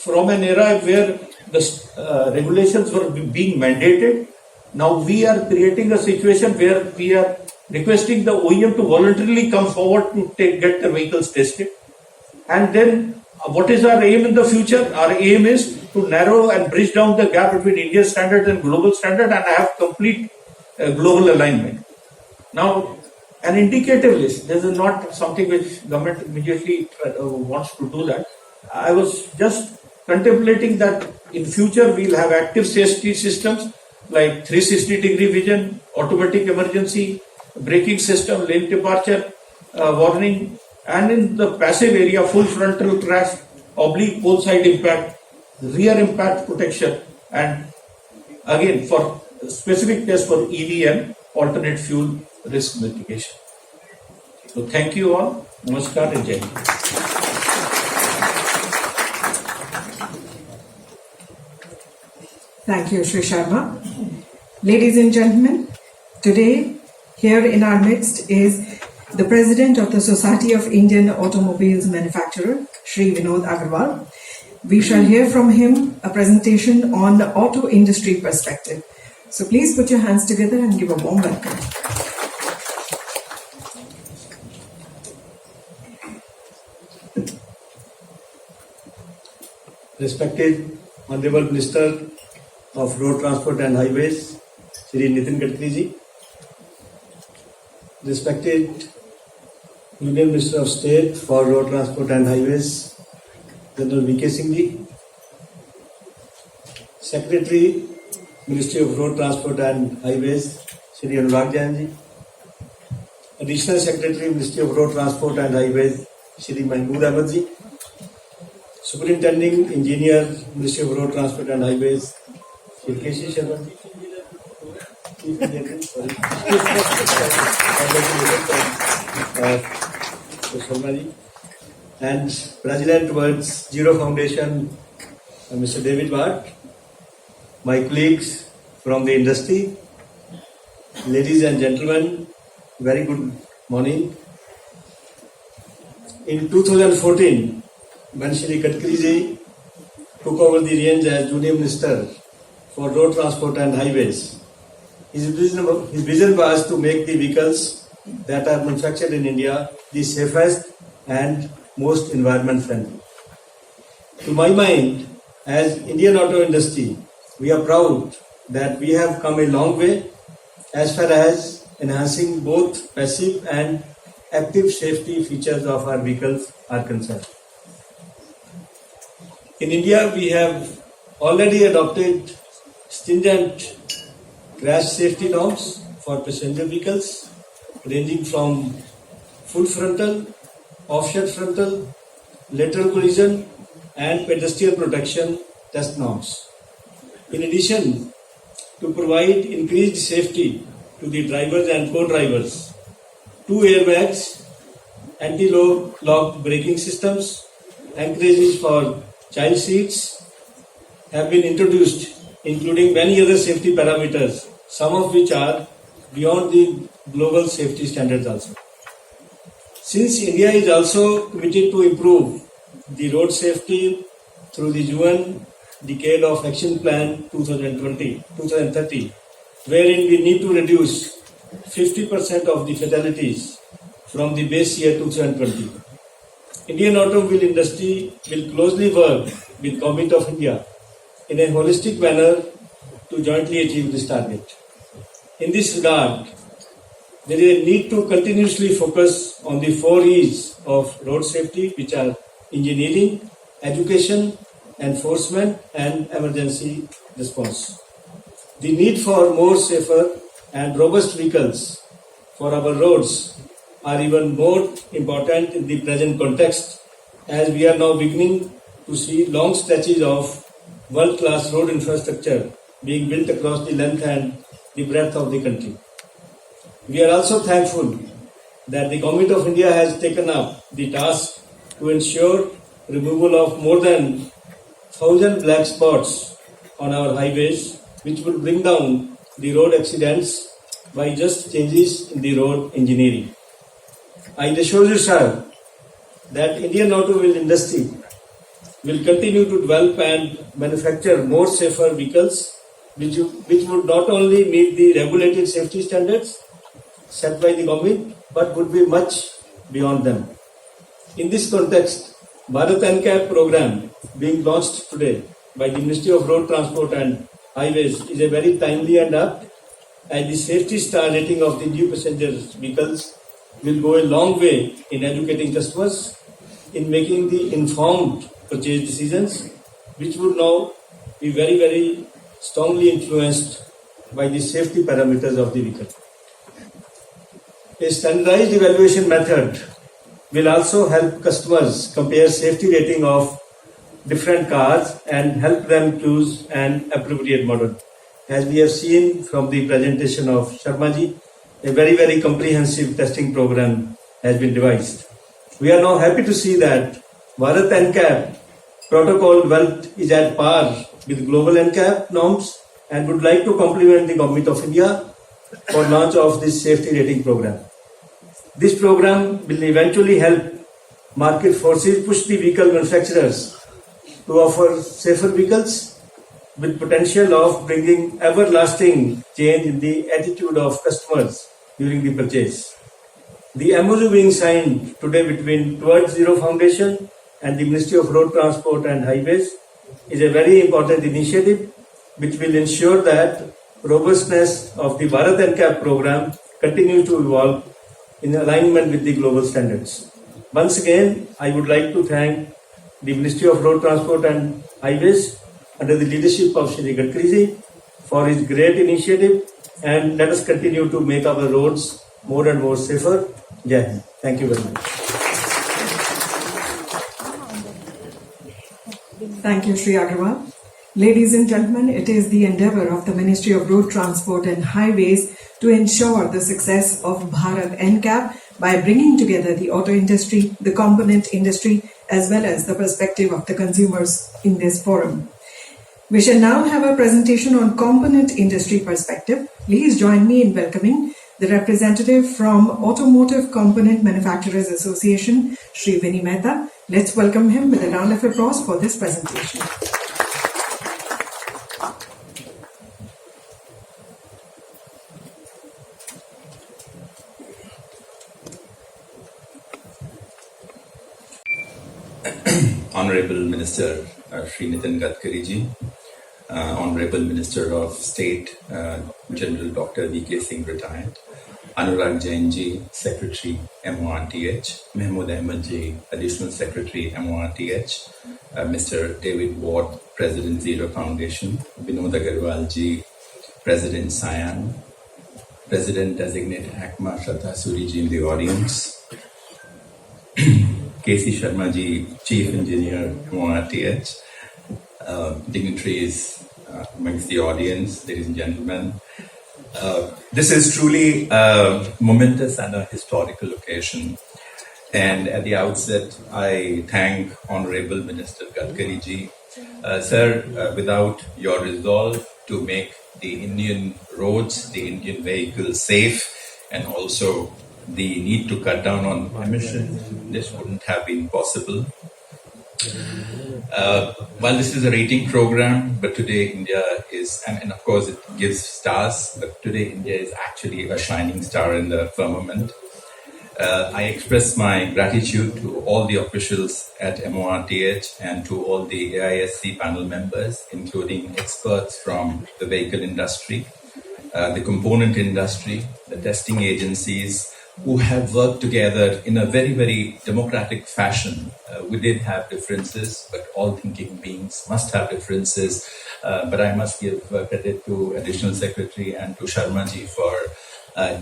[SPEAKER 7] from an era where the regulations were being mandated. Now we are creating a situation where we are requesting the OEM to voluntarily come forward to get the vehicles tested. And then what is our aim in the future? Our aim is to narrow and bridge down the gap between Indian standard and global standard and have complete global alignment. Now, an indicative list, this is not something which government immediately wants to do that. I was just contemplating that in future we'll have active safety systems like 360-degree vision, automatic emergency, braking system, lane departure, warning, and in the passive area, full frontal crash, oblique pole side impact, rear impact protection, and again for specific tests for EV and alternate fuel risk mitigation. So thank you all. Namaskar and Jai Hind.
[SPEAKER 2] Thank you, Shri Sharma. Ladies and gentlemen, today here in our midst is the President of the Society of Indian Automobiles Manufacturer, Shri Vinod Agarwal. We shall hear from him a presentation on the auto industry perspective. So please put your hands together and give a warm welcome.
[SPEAKER 8] Respected Honorable Minister of Road Transport and Highways, Shri Nitin Gadkari ji. Respected Union Minister of State for Road Transport and Highways, General V.K. Singh ji. Secretary, Ministry of Road Transport and Highways, Shri Anurag Jain ji. Additional Secretary, Ministry of Road Transport and Highways, Shri Mahmood Ahmed ji. Superintending Engineer, Ministry of Road Transport and Highways, Shri K.C. Sharma ji. Chief Engineer, Sharma ji. And President towards Zero Foundation, Mr. David Watt. My colleagues from the industry, ladies and gentlemen, very good morning. In 2014, when Shri Gadkari ji took over the reins as Junior Minister for Road Transport and Highways, his vision was to make the vehicles that are manufactured in India the safest and most environment friendly. To my mind, as Indian auto industry, we are proud that we have come a long way as far as enhancing both passive and active safety features of our vehicles are concerned. In India, we have already adopted stringent crash safety norms for passenger vehicles, ranging from full frontal, offset frontal, lateral collision, and pedestrian protection test norms. In addition, to provide increased safety to the drivers and co-drivers, 2 airbags, anti-lock braking systems, anchorages for child seats have been introduced, including many other safety parameters, some of which are beyond the global safety standards also. Since India is also committed to improve the road safety through the UN Decade of Action Plan 2030, wherein we need to reduce 50% of the fatalities from the base year 2020. Indian automobile industry will closely work with Government of India in a holistic manner to jointly achieve this target. In this regard, there is a need to continuously focus on the 4 E's of road safety, which are engineering, education, enforcement, and emergency response. The need for more safer and robust vehicles for our roads are even more important in the present context, as we are now beginning to see long stretches of world-class road infrastructure being built across the length and the breadth of the country. We are also thankful that the Government of India has taken up the task to ensure removal of more than 1,000 black spots on our highways, which will bring down the road accidents by just changes in the road engineering. I assure you, sir, that Indian automobile industry will continue to develop and manufacture more safer vehicles, which would not only meet the regulated safety standards set by the government, but would be much beyond them. In this context, Bharat NCAP program being launched today by the Ministry of Road Transport and Highways is a very timely and apt, as the safety star rating of the new passenger vehicles will go a long way in educating customers in making the informed purchase decisions, which would now be very, very strongly influenced by the safety parameters of the vehicle. A standardized evaluation method will also help customers compare safety rating of different cars and help them choose an appropriate model. As we have seen from the presentation of Sharma ji, a very, very comprehensive testing program has been devised. We are now happy to see that Bharat NCAP protocol developed is at par with global NCAP norms and would like to compliment the Government of India for launch of this safety rating program. This program will eventually help market forces push the vehicle manufacturers to offer safer vehicles with potential of bringing everlasting change in the attitude of customers during the purchase. The MOU being signed today between Towards Zero Foundation and the Ministry of Road Transport and Highways is a very important initiative which will ensure that robustness of the Bharat NCAP program continues to evolve in alignment with the global standards. Once again, I would like to thank the Ministry of Road Transport and Highways under the leadership of Shri Gadkari ji for his great initiative, and let us continue to make our roads more and more safer. Jai Hind. Thank you very much.
[SPEAKER 2] Thank you, Sri Agarwal. Ladies and gentlemen, it is the endeavor of the Ministry of Road Transport and Highways to ensure the success of Bharat NCAP by bringing together the auto industry, the component industry, as well as the perspective of the consumers in this forum. We shall now have a presentation on component industry perspective. Please join me in welcoming the representative from Automotive Component Manufacturers Association, Sri Vinny Mehta. Let's welcome him with a round of applause for this presentation.
[SPEAKER 9] Honorable Minister Shri Nitin Gadkari ji, Honorable Minister of State General Dr. V.K. Singh retired, Anurag Jain ji, Secretary MORTH, Mahmood Ahmed ji, Additional Secretary MORTH, Mr. David Ward, President Zero Foundation, Vinod Agarwal ji, President SIAM, President Designate ACMA Shraddha Suri ji in the audience, K.C. Sharma ji, Chief Engineer MORTH, dignitaries amongst the audience, ladies and gentlemen. This is truly a momentous and a historical occasion. And at the outset, I thank Honorable Minister Gadkari ji. Sir, without your resolve to make the Indian roads, the Indian vehicles safe, and also the need to cut down on emissions, this wouldn't have been possible. While this is a rating program, but today India is, and of course it gives stars, but today India is actually a shining star in the firmament. I express my gratitude to all the officials at MORTH and to all the AISC panel members, including experts from the vehicle industry, the component industry, the testing agencies, who have worked together in a very, very democratic fashion. We did have differences, but all thinking beings must have differences. But I must give credit to Additional Secretary and to Sharma ji for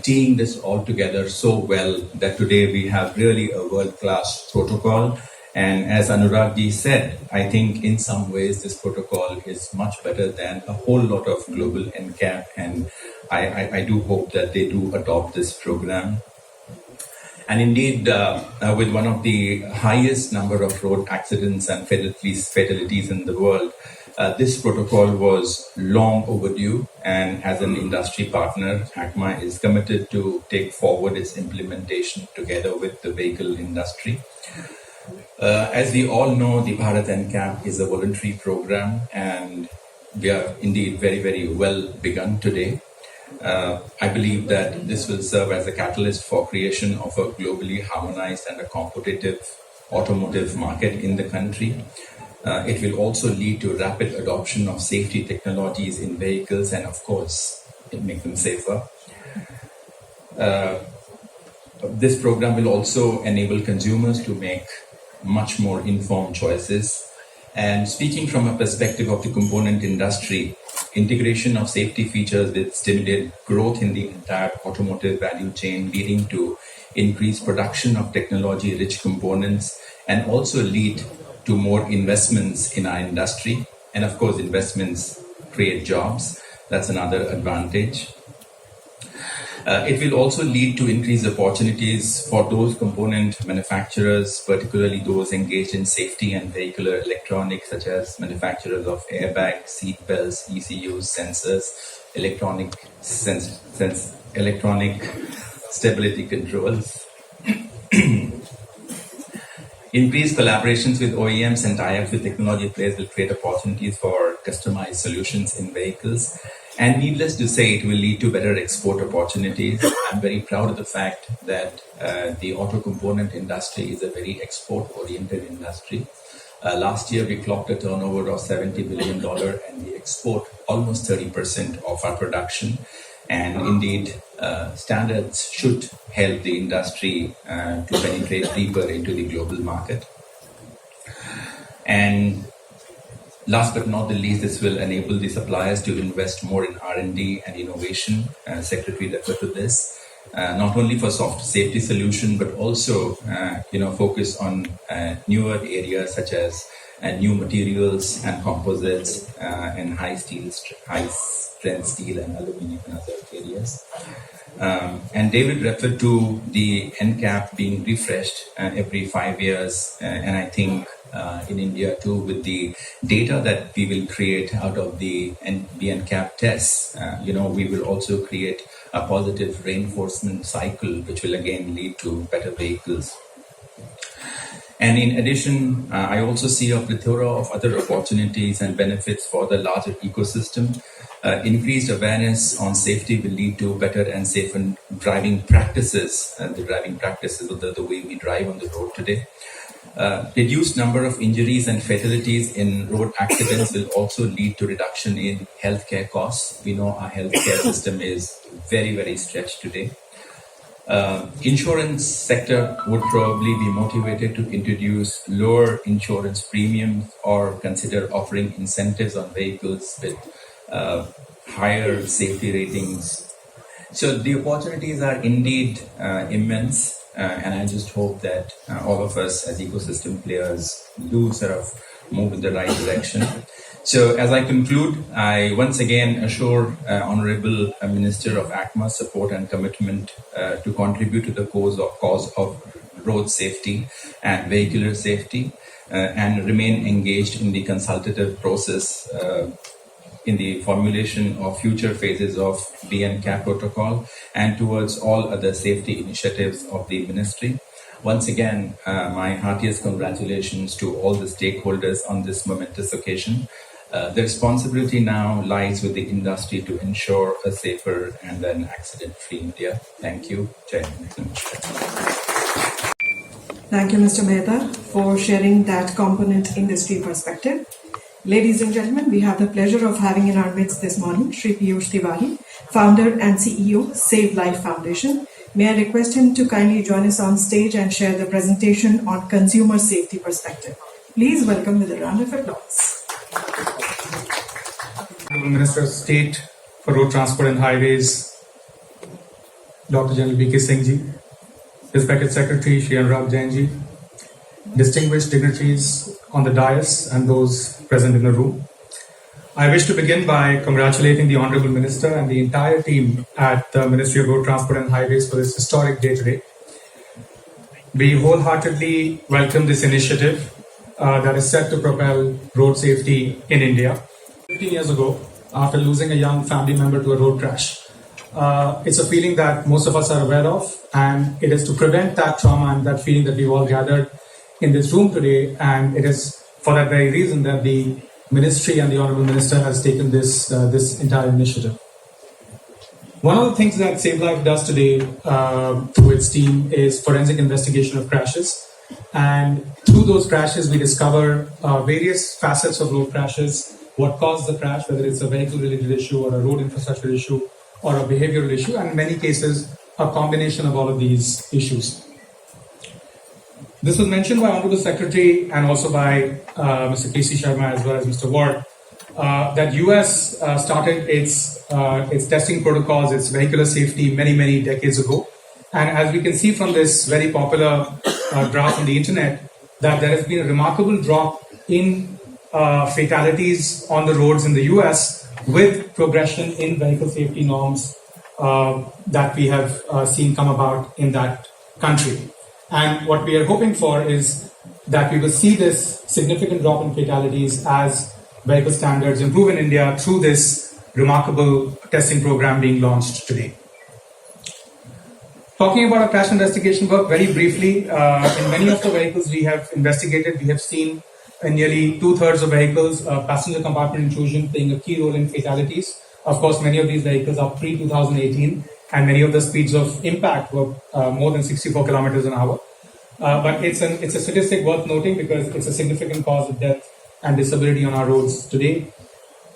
[SPEAKER 9] teeing this all together so well that today we have really a world-class protocol. And as Anurag ji said, I think in some ways this protocol is much better than a whole lot of global NCAP, and I do hope that they do adopt this program. And indeed, with one of the highest number of road accidents and fatalities in the world, this protocol was long overdue, and as an industry partner, ACMA is committed to take forward its implementation together with the vehicle industry. As we all know, the Bharat NCAP is a voluntary program, and we are indeed very, very well begun today. I believe that this will serve as a catalyst for creation of a globally harmonized and a competitive automotive market in the country. It will also lead to rapid adoption of safety technologies in vehicles, and of course, it make them safer. This program will also enable consumers to make much more informed choices. And speaking from a perspective of the component industry, integration of safety features will stimulate growth in the entire automotive value chain, leading to increased production of technology-rich components, and also lead to more investments in our industry. And of course, investments create jobs. That's another advantage. It will also lead to increased opportunities for those component manufacturers, particularly those engaged in safety and vehicular electronics, such as manufacturers of airbags, seat belts, ECUs, sensors, electronic stability controls. Increased collaborations with OEMs and tie-ups with technology players will create opportunities for customized solutions in vehicles. And needless to say, it will lead to better export opportunities. I'm very proud of the fact that the auto component industry is a very export-oriented industry. Last year, we clocked a turnover of $70 billion, and we export almost 30% of our production. And indeed, standards should help the industry to penetrate deeper into the global market. And last but not the least, this will enable the suppliers to invest more in R&D and innovation. Secretary referred to this, not only for soft safety solution, but also focus on newer areas such as new materials and composites and high strength steel and aluminum and other areas. And David referred to the NCAP being refreshed every 5 years, and I think in India too, with the data that we will create out of the NCAP tests, we will also create a positive reinforcement cycle, which will again lead to better vehicles. And in addition, I also see a plethora of other opportunities and benefits for the larger ecosystem. Increased awareness on safety will lead to better and safer driving practices, the driving practices of the way we drive on the road today. Reduced number of injuries and fatalities in road accidents will also lead to reduction in healthcare costs. We know our healthcare system is very, very stretched today. Insurance sector would probably be motivated to introduce lower insurance premiums or consider offering incentives on vehicles with higher safety ratings. So the opportunities are indeed immense. And I just hope that all of us as ecosystem players do sort of move in the right direction. So as I conclude, I once again assure Honorable Minister of ACMA support and commitment to contribute to the cause of road safety and vehicular safety and remain engaged in the consultative process in the formulation of future phases of BNCAP protocol and towards all other safety initiatives of the ministry. Once again, my heartiest congratulations to all the stakeholders on this momentous occasion. The responsibility now lies with the industry to ensure a safer and an accident-free India. Thank you. Jai Hind.
[SPEAKER 2] Thank you, Mr. Mehta, for sharing that component industry perspective. Ladies and gentlemen, we have the pleasure of having in our midst this morning Shri Piyush Tiwari, founder and CEO, Save Life Foundation. May I request him to kindly join us on stage and share the presentation on consumer safety perspective. Please welcome with a round of applause.
[SPEAKER 10] Honorable Minister of State for Road Transport and Highways, Dr. General B.K. Singh ji, Respected Secretary Shri Anurag Jain ji, distinguished dignitaries on the dais and those present in the room. I wish to begin by congratulating the Honorable Minister and the entire team at the Ministry of Road Transport and Highways for this historic day today. We wholeheartedly welcome this initiative that is set to propel road safety in India. 15 years ago, after losing a young family member to a road crash, it's a feeling that most of us are aware of, and it is to prevent that trauma and that feeling that we've all gathered in this room today, and it is for that very reason that the Ministry and the Honourable Minister has taken this entire initiative. One of the things that Save Life does today through its team is forensic investigation of crashes. And through those crashes, we discover various facets of road crashes, what caused the crash, whether it's a vehicle-related issue or a road infrastructure issue or a behavioral issue, and in many cases, a combination of all of these issues. This was mentioned by Honorable Secretary and also by Mr. K.C. Sharma as well as Mr. Ward, that US started its testing protocols, its vehicular safety many decades ago. And as we can see from this very popular graph on the internet, that there has been a remarkable drop in fatalities on the roads in the US with progression in vehicle safety norms that we have seen come about in that country. And what we are hoping for is that we will see this significant drop in fatalities as vehicle standards improve in India through this remarkable testing program being launched today. Talking about our crash investigation work very briefly, in many of the vehicles we have investigated, we have seen in nearly 2/3 of vehicles, passenger compartment intrusion playing a key role in fatalities. Of course, many of these vehicles are pre-2018, and many of the speeds of impact were more than 64 kilometers an hour. But it's a statistic worth noting because it's a significant cause of death and disability on our roads today.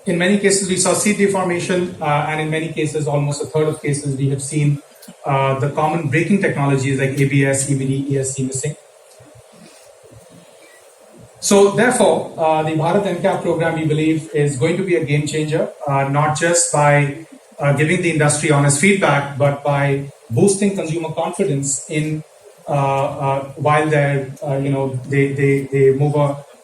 [SPEAKER 10] In many cases, we saw seat deformation, and in many cases, almost a third of cases, we have seen the common braking technologies like ABS, EBD, ESC missing. So therefore, the Bharat NCAP program, we believe, is going to be a game changer, not just by giving the industry honest feedback, but by boosting consumer confidence in while they move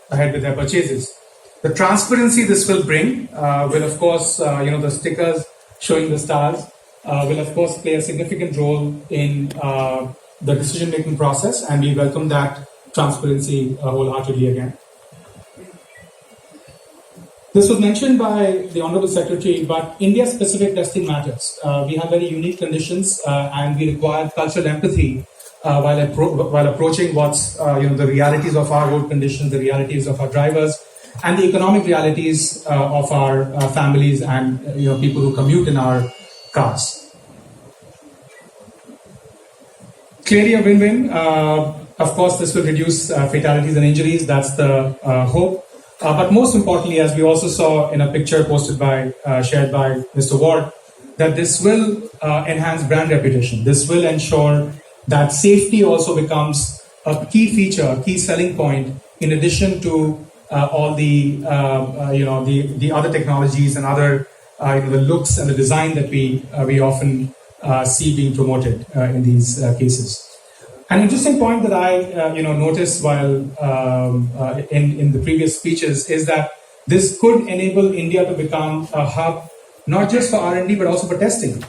[SPEAKER 10] ahead with their purchases. The transparency this will bring will, of course, the stickers showing the stars will, of course, play a significant role in the decision-making process, and we welcome that transparency wholeheartedly again. This was mentioned by the Honorable Secretary, but India-specific testing matters. We have very unique conditions, and we require cultural empathy while approaching what's the realities of our road conditions, the realities of our drivers, and the economic realities of our families and people who commute in our cars. Clearly a win-win. Of course, this will reduce fatalities and injuries. That's the hope. But most importantly, as we also saw in a picture shared by Mr. Ward, that this will enhance brand reputation. This will ensure that safety also becomes a key feature, a key selling point, in addition to all the other technologies and other the looks and the design that we often see being promoted in these cases. An interesting point that I noticed while in the previous speeches is that this could enable India to become a hub not just for R&D but also for testing.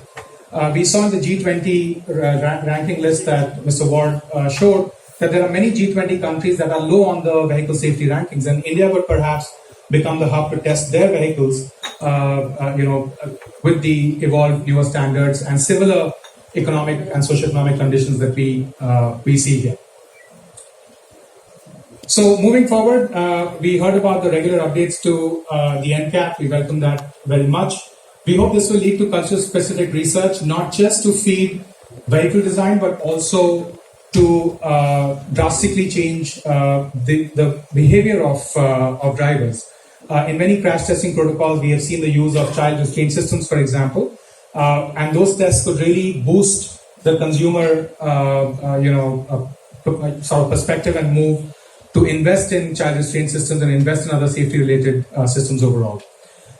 [SPEAKER 10] We saw in the G20 ranking list that Mr. Ward showed that there are many G20 countries that are low on the vehicle safety rankings, and India would perhaps become the hub to test their vehicles, with the evolved newer standards and similar economic and socio-economic conditions that we see here. So moving forward, we heard about the regular updates to the NCAP. We welcome that very much. We hope this will lead to culture-specific research, not just to feed vehicle design, but also to drastically change the behavior of drivers. In many crash testing protocols, we have seen the use of child restraint systems, for example, and those tests could really boost the consumer, sort of perspective and move to invest in child restraint systems and invest in other safety-related systems overall.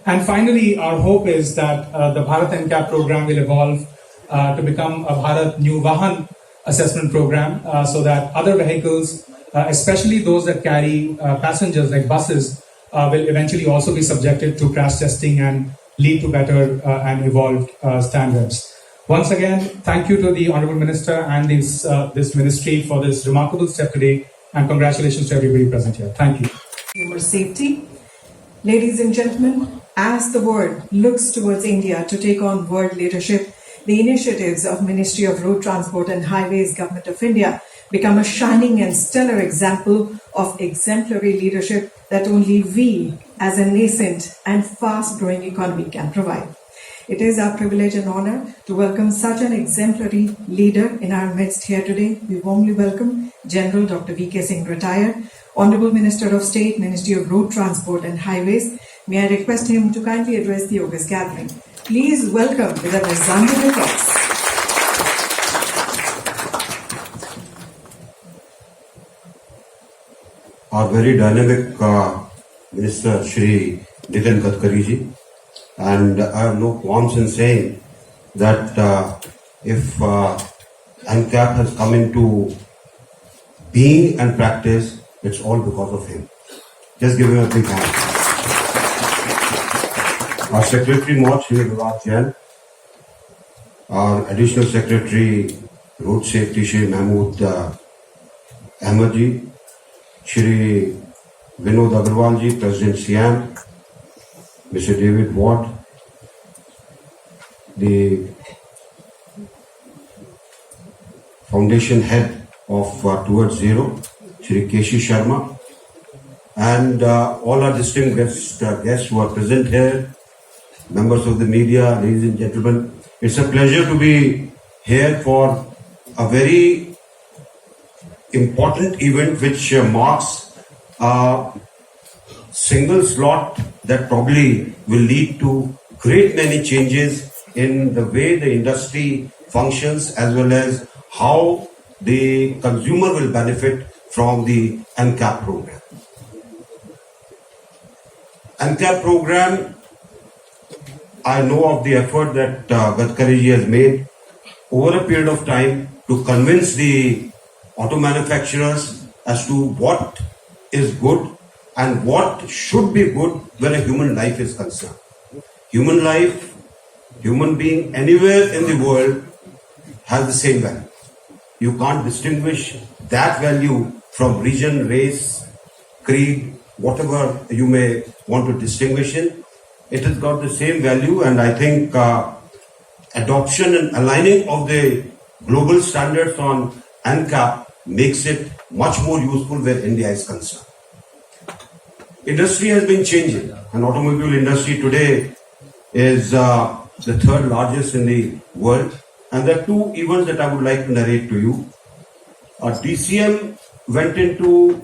[SPEAKER 10] And finally, our hope is that the Bharat NCAP program will evolve to become a Bharat New Vahan assessment program so that other vehicles, especially those that carry passengers like buses, will eventually also be subjected to crash testing and lead to better and evolved standards. Once again, thank you to the Honorable Minister and this ministry for this remarkable step today, and congratulations to everybody present here. Thank you.
[SPEAKER 2] Consumer safety. Ladies and gentlemen, as the world looks towards India to take on world leadership, the initiatives of Ministry of Road Transport and Highways, Government of India become a shining and stellar example of exemplary leadership that only we as a nascent and fast-growing economy can provide. It is our privilege and honor to welcome such an exemplary leader in our midst here today. We warmly welcome General Dr. V.K. Singh, retired, Honorable Minister of State, Ministry of Road Transport and Highways. May I request him to kindly address the August gathering. Please welcome with a resounding applause.
[SPEAKER 11] Our very dynamic Minister Shri Nitin Gadkari ji, and I have no qualms in saying that if NCAP has come into being and practice, it's all because of him. Just give him a big hand. Our Secretary Mod Shri Vivad Jain, our Additional Secretary Road Safety Shri Mahmood Ahmed ji, Shri Vinod Agarwal ji, President SIAM, Mr. David Watt, the Foundation Head of Towards Zero, Shri Keshi Sharma, and all our distinguished guests who are present here, members of the media, ladies and gentlemen. It's a pleasure to be here for a very important event which marks a single slot that probably will lead to great many changes in the way the industry functions as well as how the consumer will benefit from the NCAP program. NCAP program, I know of the effort that Gadkari ji has made over a period of time to convince the auto manufacturers as to what is good and what should be good when a human life is concerned. Human life, human being anywhere in the world has the same value. You can't distinguish that value from region, race, creed, whatever you may want to distinguish in. It has got the same value, and I think adoption and aligning of the global standards on NCAP makes it much more useful where India is concerned. Industry has been changing, and automobile industry today is the third largest in the world. And there are two events that I would like to narrate to you. DCM went into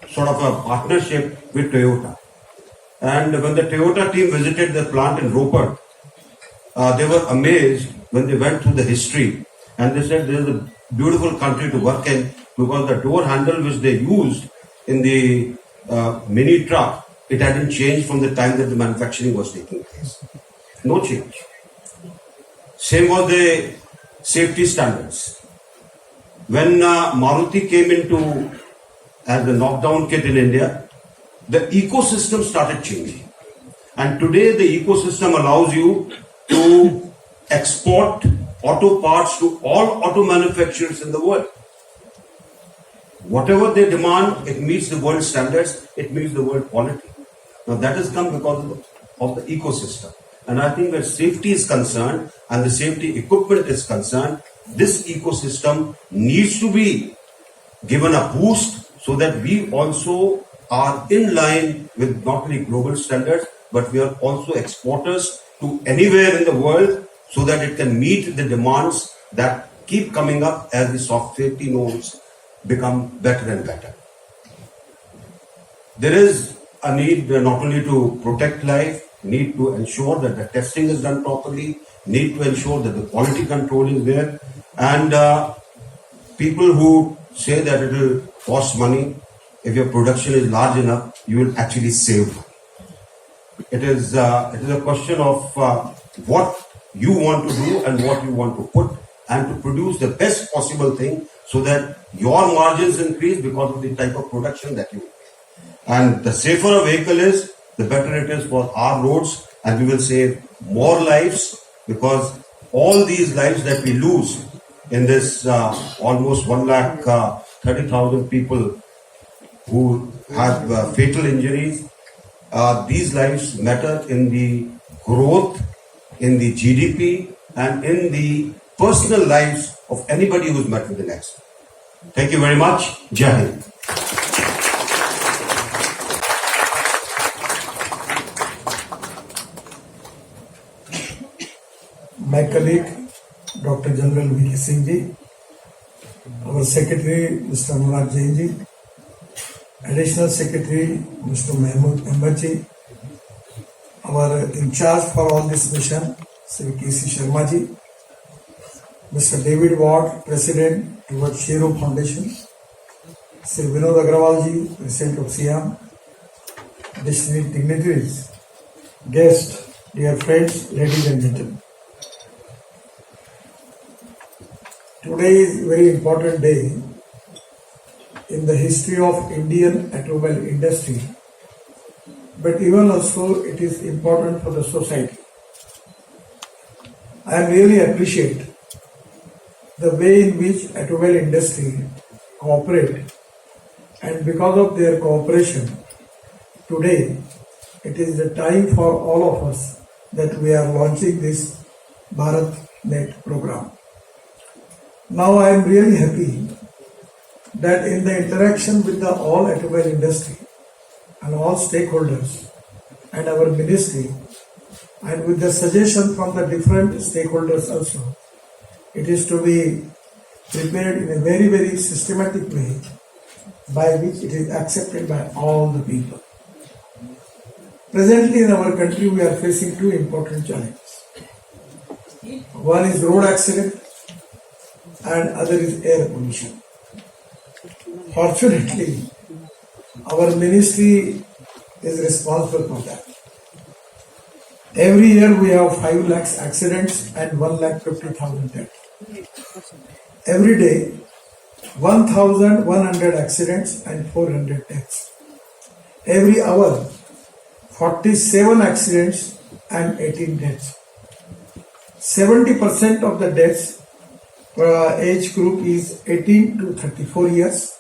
[SPEAKER 11] sort of a partnership with Toyota. And when the Toyota team visited the plant in Ropar, they were amazed when they went through the history. And they said this is a beautiful country to work in because the door handle which they used in the mini truck, it hadn't changed from the time that the manufacturing was taking place. No change. Same was the safety standards. When Maruti came into as the knockdown kit in India, the ecosystem started changing. And today the ecosystem allows you to export auto parts to all auto manufacturers in the world. Whatever they demand, it meets the world standards, it meets the world quality. Now that has come because of the ecosystem. And I think where safety is concerned and the safety equipment is concerned, this ecosystem needs to be given a boost so that we also are in line with not only global standards, but we are also exporters to anywhere in the world so that it can meet the demands that keep coming up as the soft safety norms become better and better. There is a need not only to protect life, need to ensure that the testing is done properly, need to ensure that the quality control is there, and people who say that it will cost money, if your production is large enough, you will actually save money. It is a question of what you want to do and what you want to put, and to produce the best possible thing so that your margins increase because of the type of production that you make. And the safer a vehicle is, the better it is for our roads, and we will save more lives, because all these lives that we lose in this almost 1,30,000 people who have fatal injuries, these lives matter in the growth, in the GDP, and in the personal lives of anybody who's met with an accident. Thank you very much. Jai Hind.
[SPEAKER 4] My colleague, Dr. General V.K. Singh ji, our Secretary, Mr. Anurag Jain ji, Additional Secretary, Mr. Mahmood Ahmed ji, our in charge for all this mission, Sri K.C. Sharma ji, Mr. David Ward, President towards Shero Foundation, Sri Vinod Agrawal ji, President of SIAM, distinguished dignitaries, guests, dear friends, ladies and gentlemen. Today is a very important day in the history of Indian automobile industry, but even also it is important for the society. I really appreciate the way in which automobile industry cooperate, and because of their cooperation, today it is the time for all of us that we are launching this BharatNet program. Now I am really happy that in the interaction with the all automobile industry and all stakeholders and our ministry, and with the suggestion from the different stakeholders also, it is to be prepared in a very, very systematic way by which it is accepted by all the people. Presently in our country we are facing two important challenges. One is road accident and other is air pollution. Fortunately, our ministry is responsible for that. Every year we have 5 lakhs accidents and 1,50,000 deaths. Every day, 1,100 accidents and 400 deaths. Every hour, 47 accidents and 18 deaths. 70% of the deaths age group is 18 to 34 years,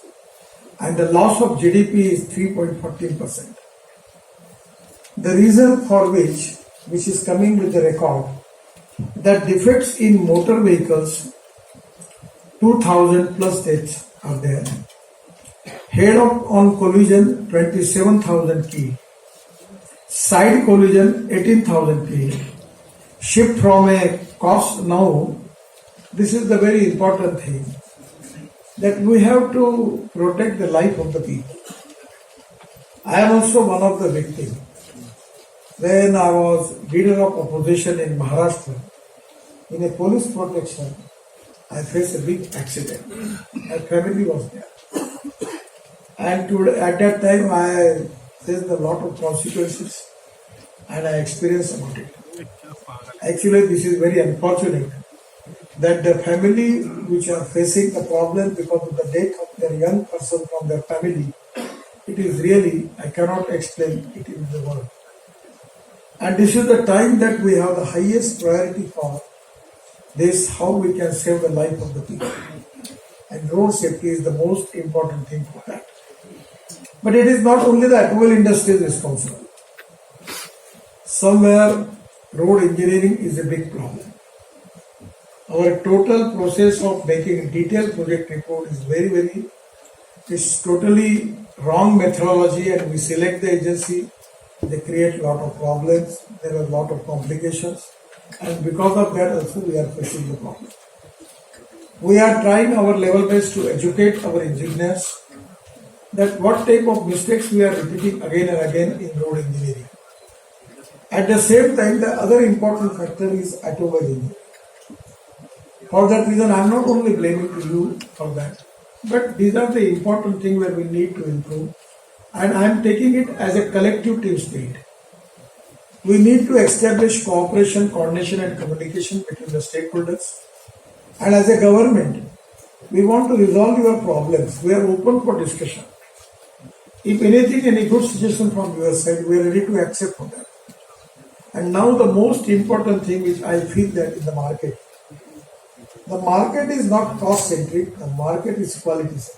[SPEAKER 4] and the loss of GDP is 3.14%. The reason for which is coming with the record, that defects in motor vehicles, 2,000 plus deaths are there. Head-on collision, 27,000 killed. Side collision, 18,000 killed. Shift from a cost now, this is the very important thing, that we have to protect the life of the people. I am also one of the victims. When I was leader of opposition in Maharashtra, in a police protection, I faced a big accident. My family was there. And at that time I faced a lot of consequences and I experienced about it. Actually, this is very unfortunate that the family which are facing the problem because of the death of their young person from their family, it is really, I cannot explain it in the word. And this is the time that we have the highest priority for this, how we can save the life of the people. And road safety is the most important thing for that. But it is not only the automobile industry is responsible. Somewhere road engineering is a big problem. Our total process of making detailed project report is it's totally wrong methodology, and we select the agency, they create a lot of problems, there are a lot of complications, and because of that also we are facing the problem. We are trying our level best to educate our engineers that what type of mistakes we are repeating again and again in road engineering. At the same time, the other important factor is automobile engineering. For that reason, I am not only blaming to you for that, but these are the important things where we need to improve, and I am taking it as a collective team spirit.
[SPEAKER 12] We need to establish cooperation, coordination and communication between the stakeholders. And as a government, we want to resolve your problems. We are open for discussion. If anything, any good suggestion from your side, we are ready to accept for that. And now the most important thing is I feel that in the market is not cost centric, the market is quality centric.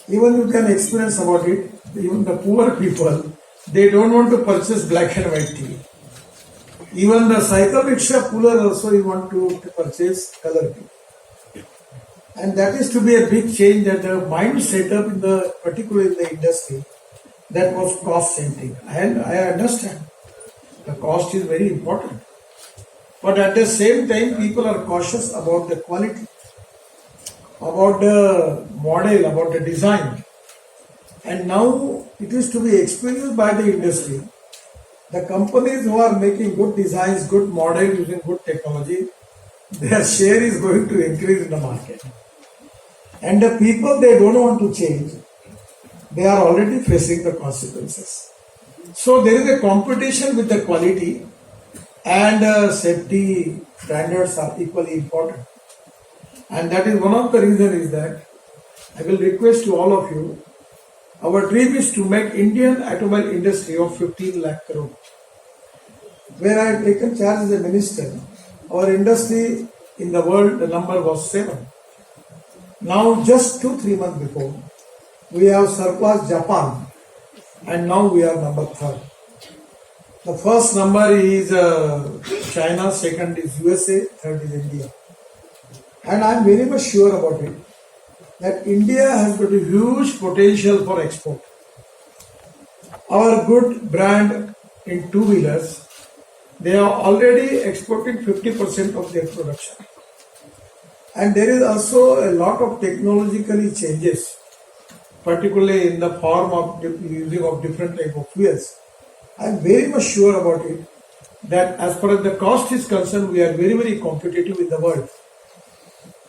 [SPEAKER 12] Even you can experience about it, even the poor people, they don't want to purchase black and white TV. Even the cycle rickshaw puller also you want to purchase color TV. And that is to be a big change that the mind set up in the, particularly in the industry, that was cost centric. And I understand the cost is very important. But at the same time, people are cautious about the quality, about the model, about the design. And now it is to be experienced by the industry. The companies who are making good designs, good model using good technology, their share is going to increase in the market. And the people they don't want to change, they are already facing the consequences. So there is a competition with the quality, and safety standards are equally important. And that is one of the reasons is that I will request to all of you, our dream is to make Indian automobile industry of 15 lakh crore. Where I have taken charge as a minister, our industry in the world, the number was 7. Now just 2-3 months before, we have surpassed Japan, and now we are number 3rd. The first number is China, second is USA, third is India. And I am very much sure about it, that India has got a huge potential for export. Our good brand in two-wheelers, they are already exporting 50% of their production. And there is also a lot of technologically changes, particularly in the form of using of different type of fuels. I am very much sure about it, that as far as the cost is concerned, we are very, very competitive in the world.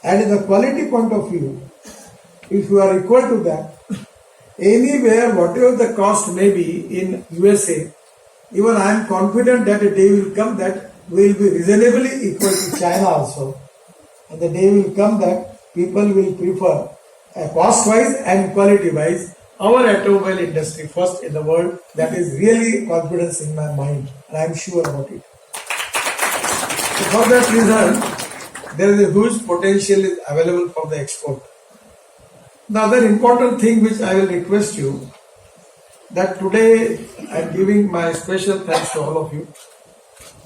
[SPEAKER 12] And in the quality point of view, if you are equal to that, anywhere, whatever the cost may be in USA, even I am confident that a day will come that we will be reasonably equal to China also. And the day will come that people will prefer, cost-wise and quality-wise, our automobile industry first in the world. That is really confidence in my mind, and I am sure about it. So for that reason, there is a huge potential is available for the export. The other important thing which I will request you, that today I am giving my special thanks to all of you.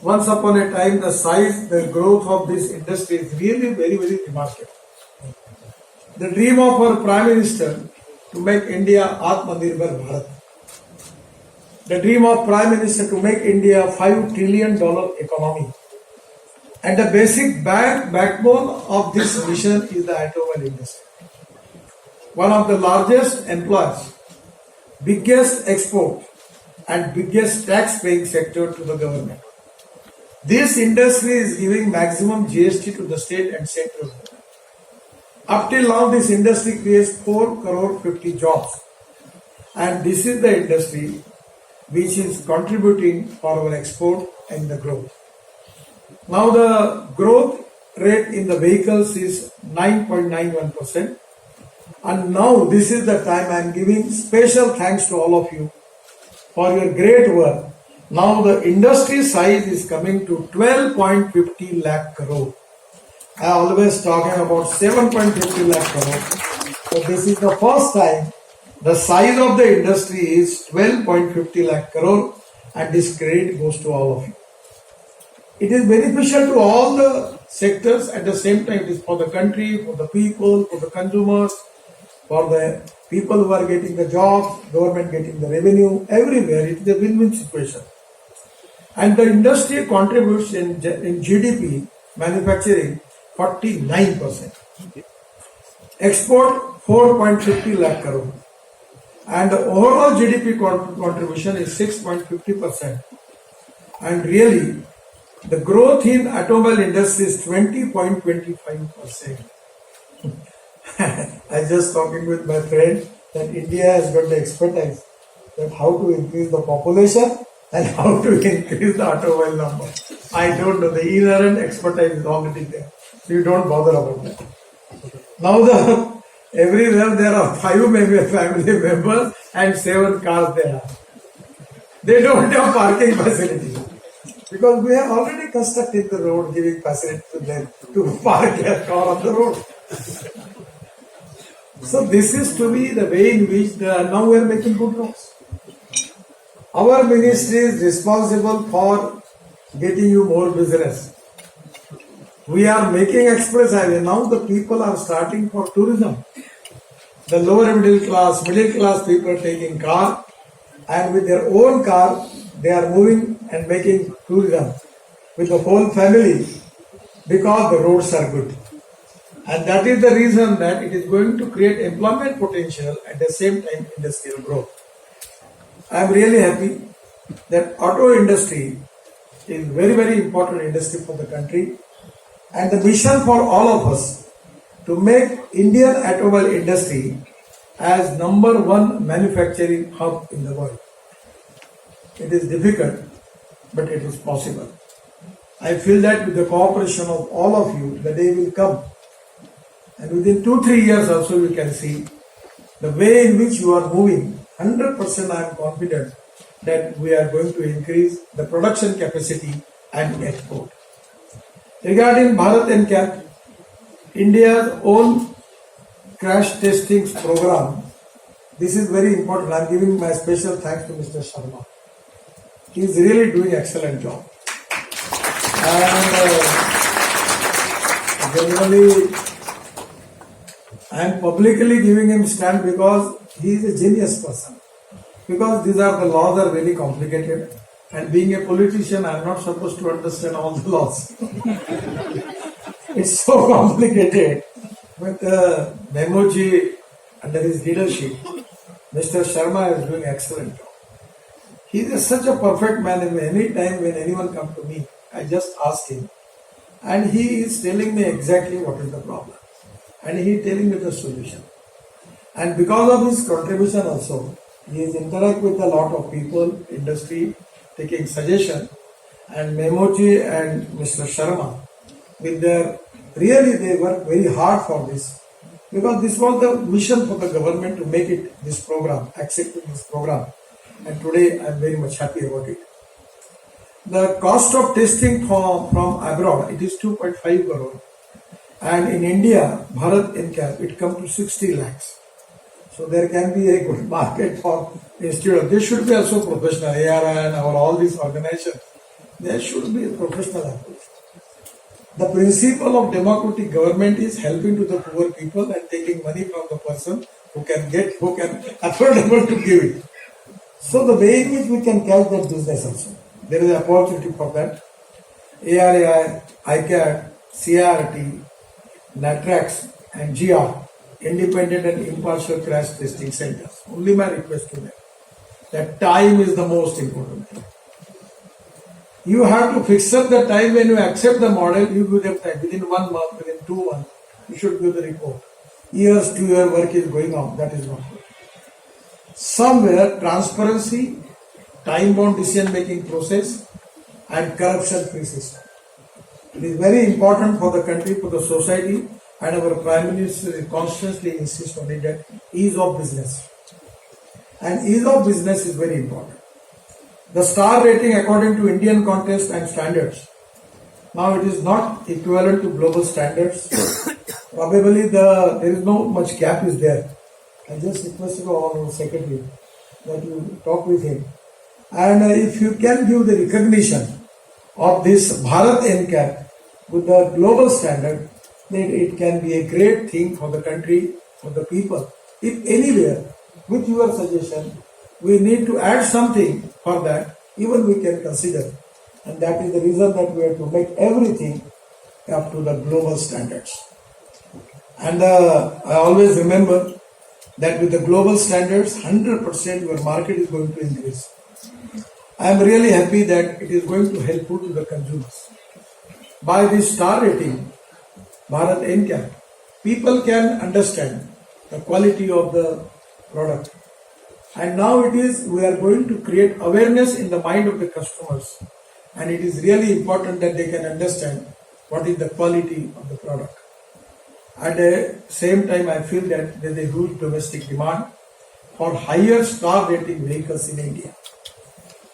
[SPEAKER 12] Once upon a time, the size, the growth of this industry is really very, very remarkable. The dream of our Prime Minister to make India Atmanirbhar Bharat. The dream of Prime Minister to make India a $5 trillion economy. And the basic backbone of this mission is the automobile industry. One of the largest employers, biggest export and biggest tax paying sector to the government. This industry is giving maximum GST to the state and central government. Up till now, this industry creates 4 crore 50 jobs. And this is the industry which is contributing for our export and the growth. Now the growth rate in the vehicles is 9.91%. And now this is the time I am giving special thanks to all of you for your great work. Now the industry size is coming to 12.50 lakh crore. I always talking about 7.50 lakh crore. So this is the first time the size of the industry is 12.50 lakh crore, and this credit goes to all of you. It is beneficial to all the sectors. At the same time, it is for the country, for the people, for the consumers, for the people who are getting the jobs, government getting the revenue, everywhere. It is a win-win situation. And the industry contributes in GDP, manufacturing, 49%. Export 4.50 lakh crore. And the overall GDP contribution is 6.50%. And really, the growth in automobile industry is 20.25%. I was just talking with my friend that India has got the expertise that how to increase the population and how to increase the automobile number. I don't know. The inherent expertise is already there. So you don't bother about that. Now everywhere there are 5 family members and 7 cars there. They don't have parking facility. Because we have already constructed the road, giving facility to them to park their car on the road. So this is to be the way in which now we are making good laws. Our ministry is responsible for getting you more business. We are making express highway. Now the people are starting for tourism. The lower middle class people are taking car, and with their own car they are moving and making tourism with the whole family because the roads are good. And that is the reason that it is going to create employment potential at the same time industrial growth. I am really happy that auto industry is very, very important industry for the country, and the mission for all of us to make Indian automobile industry as #1 manufacturing hub in the world. It is difficult, but it is possible. I feel that with the cooperation of all of you, the day will come. And within 2-3 years also you can see the way in which you are moving. 100% I am confident that we are going to increase the production capacity and export. Regarding Bharat NCAP, India's own crash testing program, this is very important. I am giving my special thanks to Mr. Sharma. He is really doing excellent job. And generally, I am publicly giving him stand because he is a genius person. Because the laws are very complicated, and being a politician, I am not supposed to understand all the laws. It's so complicated. But Memoji, under his leadership, Mr. Sharma is doing excellent job. He is such a perfect man. Any time when anyone comes to me, I just ask him, and he is telling me exactly what is the problem, and he is telling me the solution. And because of his contribution also, he is interact with a lot of people, industry, taking suggestion, and Memoji and Mr. Sharma, with their really they work very hard for this, because this was the mission for the government to make it this program, accepting this program, and today I am very much happy about it. The cost of testing from abroad, it is 2.5 crore, and in India, Bharat NCAP, it comes to 60 lakhs. So there can be a good market for institute. They should be also professional, ARN or all these organizations. There should be a professional approach. The principle of democratic government is helping to the poor people and taking money from the person who can affordable to give it. So the way in which we can catch that business also. There is an opportunity for that. ARAI, ICAT, CRT, NATRAX and GR, independent and impartial crash testing centers. Only my request to them, that time is the most important thing. You have to fix up the time when you accept the model, you give them time. Within 1 month, within 2 months, you should give the report. Years to year work is going on, that is not good. Somewhere transparency, time-bound decision-making process and corruption-free system. It is very important for the country, for the society, and our Prime Minister constantly insists on it, that ease of business. And ease of business is very important. The star rating according to Indian context and standards. Now it is not equivalent to global standards. Probably there is no much gap is there. I just request our secretary that you talk with him. And if you can give the recognition of this Bharat NCAP with the global standard, then it can be a great thing for the country, for the people. If anywhere, with your suggestion, we need to add something for that, even we can consider. And that is the reason that we have to make everything up to the global standards. And I always remember that with the global standards, 100% your market is going to increase. I am really happy that it is going to help to the consumers. By this star rating, Bharat NCAP, people can understand the quality of the product. And now we are going to create awareness in the mind of the customers. And it is really important that they can understand what is the quality of the product. At the same time, I feel that there is a huge domestic demand for higher star rating vehicles in India.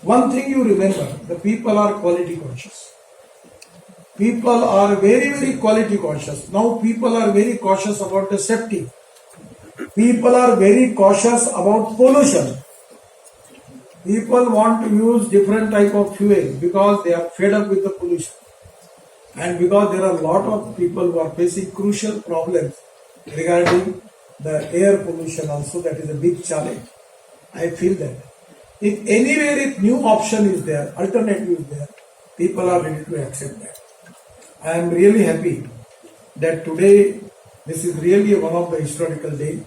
[SPEAKER 12] One thing you remember, the people are quality conscious. People are very, very quality conscious. Now people are very cautious about the safety. People are very cautious about pollution. People want to use different type of fuel because they are fed up with the pollution. And because there are a lot of people who are facing crucial problems regarding the air pollution also, that is a big challenge. I feel that if anywhere if new option is there, alternative is there, people are ready to accept that. I am really happy that today, this is really one of the historical days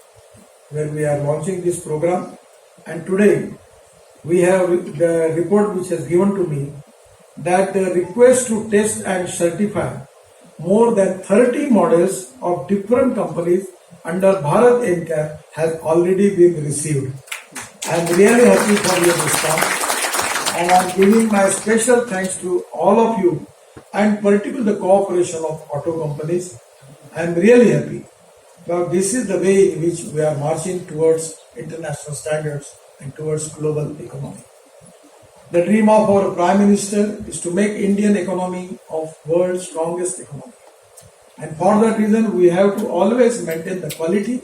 [SPEAKER 12] where we are launching this program. And today, we have the report which has given to me that the request to test and certify more than 30 models of different companies under Bharat NCAP has already been received. I am really happy for your response, and I am giving my special thanks to all of you, and particularly the cooperation of auto companies. I am really happy. Now this is the way in which we are marching towards international standards and towards global economy. The dream of our Prime Minister is to make Indian economy of world's strongest economy. And for that reason, we have to always maintain the quality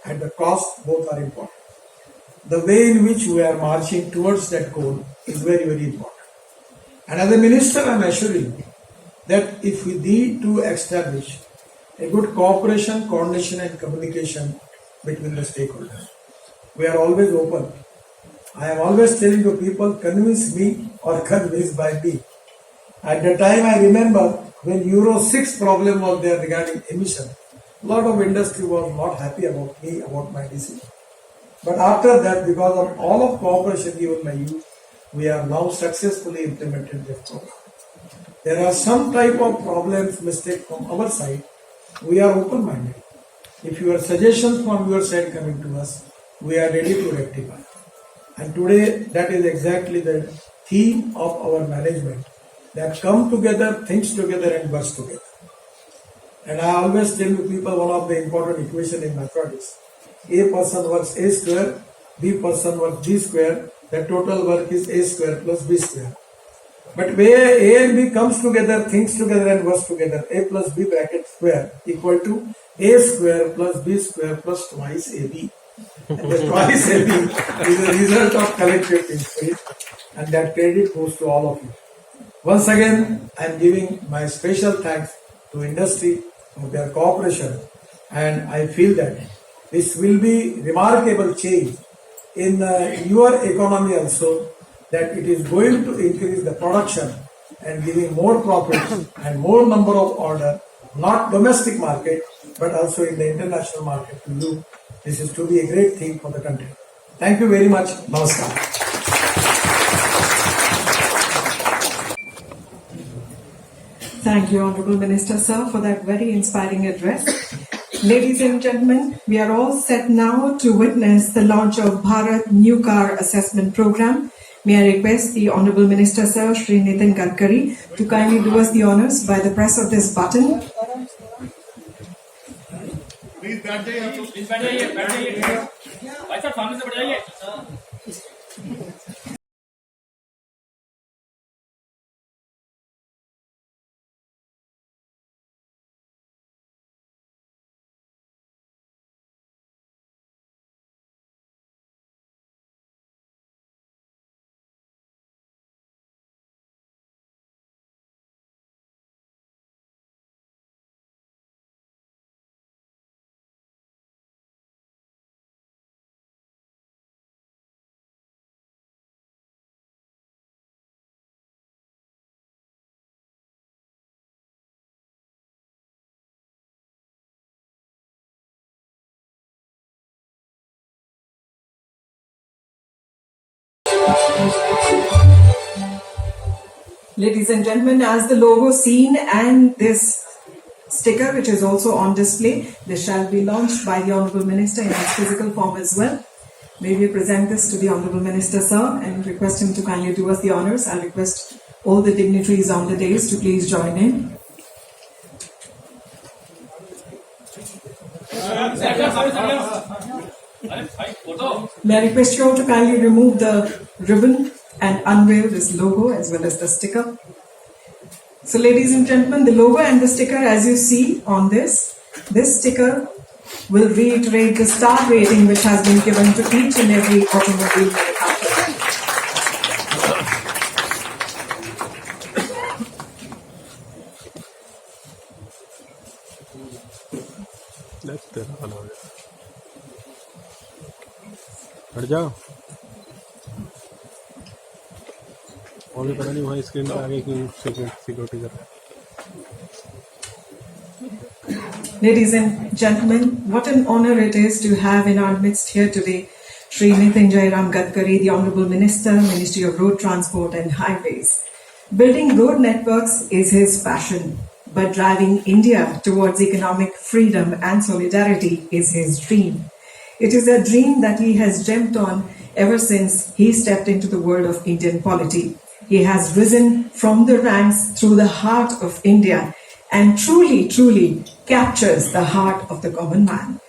[SPEAKER 12] and the cost, both are important. The way in which we are marching towards that goal is very, very important. And as a minister, I am assuring you that if we need to establish a good cooperation, coordination and communication between the stakeholders, we are always open. I am always telling the people, convince me or convince by me. At the time I remember when Euro 6 problem was there regarding emission, a lot of industry was not happy about me, about my decision. But after that, because of all of cooperation given by you, we have now successfully implemented this program. There are some type of problems, mistake from our side. We are open-minded. If your suggestions from your side coming to us, we are ready to rectify. And today, that is exactly the theme of our management, that come together, thinks together and works together. And I always tell people one of the important equation in mathematics, A person works A square, B person works B square, the total work is A square plus B square. But where A and B comes together, thinks together and works together, A plus B bracket square equal to A square plus B square plus twice AB. And the twice AB is a result of collective spirit, and that credit goes to all of you. Once again, I am giving my special thanks to industry for their cooperation, and I feel that this will be remarkable change in your economy also, that it is going to increase the production and giving more profits and more number of order, not domestic market, but also in the international market to you. This is to be a great thing for the country. Thank you very much. Namaskar.
[SPEAKER 2] Thank you, Honorable Minister, sir, for that very inspiring address. Ladies and gentlemen, we are all set now to witness the launch of Bharat New Car Assessment Program. May I request the Honorable Minister, sir, Shri Nitin Gadkari, to kindly do us the honors by the press of this button.
[SPEAKER 13] Please बैठ जाइए आप लोग, please बैठ जाइए भाई साहब, सामने से बैठ जाइए।
[SPEAKER 2] Ladies and gentlemen, as the logo seen and this sticker, which is also on display, this shall be launched by the Honorable Minister in its physical form as well. May we present this to the Honorable Minister, sir, and request him to kindly do us the honors. I'll request all the dignitaries on the dais to please join in. May I request you all to kindly remove the ribbon and unveil this logo as well as the sticker. So ladies and gentlemen, the logo and the sticker, as you see on this sticker will reiterate the star rating which has been given to each and every automobile manufacturer.
[SPEAKER 1] हट जाओ और भी पता नहीं वहाँ screen पे आगे की सिक्योरिटी कर रहा है.
[SPEAKER 2] Ladies and gentlemen, what an honor it is to have in our midst here today Shri Nitin Jairam Gadkari, the Honorable Minister, Ministry of Road Transport and Highways. Building road networks is his passion, but driving India towards economic freedom and solidarity is his dream. It is a dream that he has dreamt on ever since he stepped into the world of Indian polity. He has risen from the ranks through the heart of India and truly captures the heart of the common man.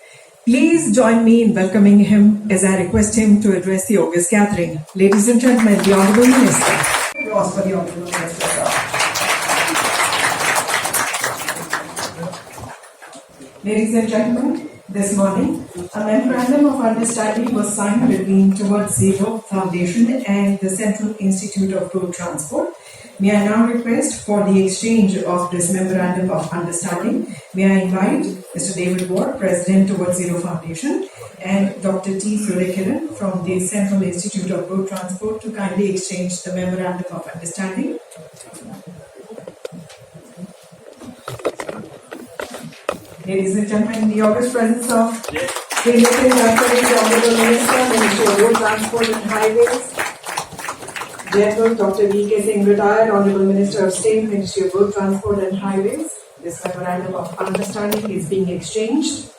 [SPEAKER 2] Please join me in welcoming him as I request him to address the august gathering. Ladies and gentlemen, the Honorable Minister. Applause for the Honorable Minister, sir. Ladies and gentlemen, this morning, a memorandum of understanding was signed between Towards Zero Foundation and the Central Institute of Road Transport. May I now request for the exchange of this memorandum of understanding. May I invite Mr. David Ward, President Towards Zero Foundation, and Dr. T. Suryakiran from the Central Institute of Road Transport to kindly exchange the memorandum of understanding. Ladies and gentlemen, in the august presence of Shri Nitin Gadkari, the Honorable Minister, Ministry of Road Transport and Highways, General Dr. V.K. Singh, retired Honorable Minister of State, Ministry of Road Transport and Highways, this memorandum of understanding is being exchanged.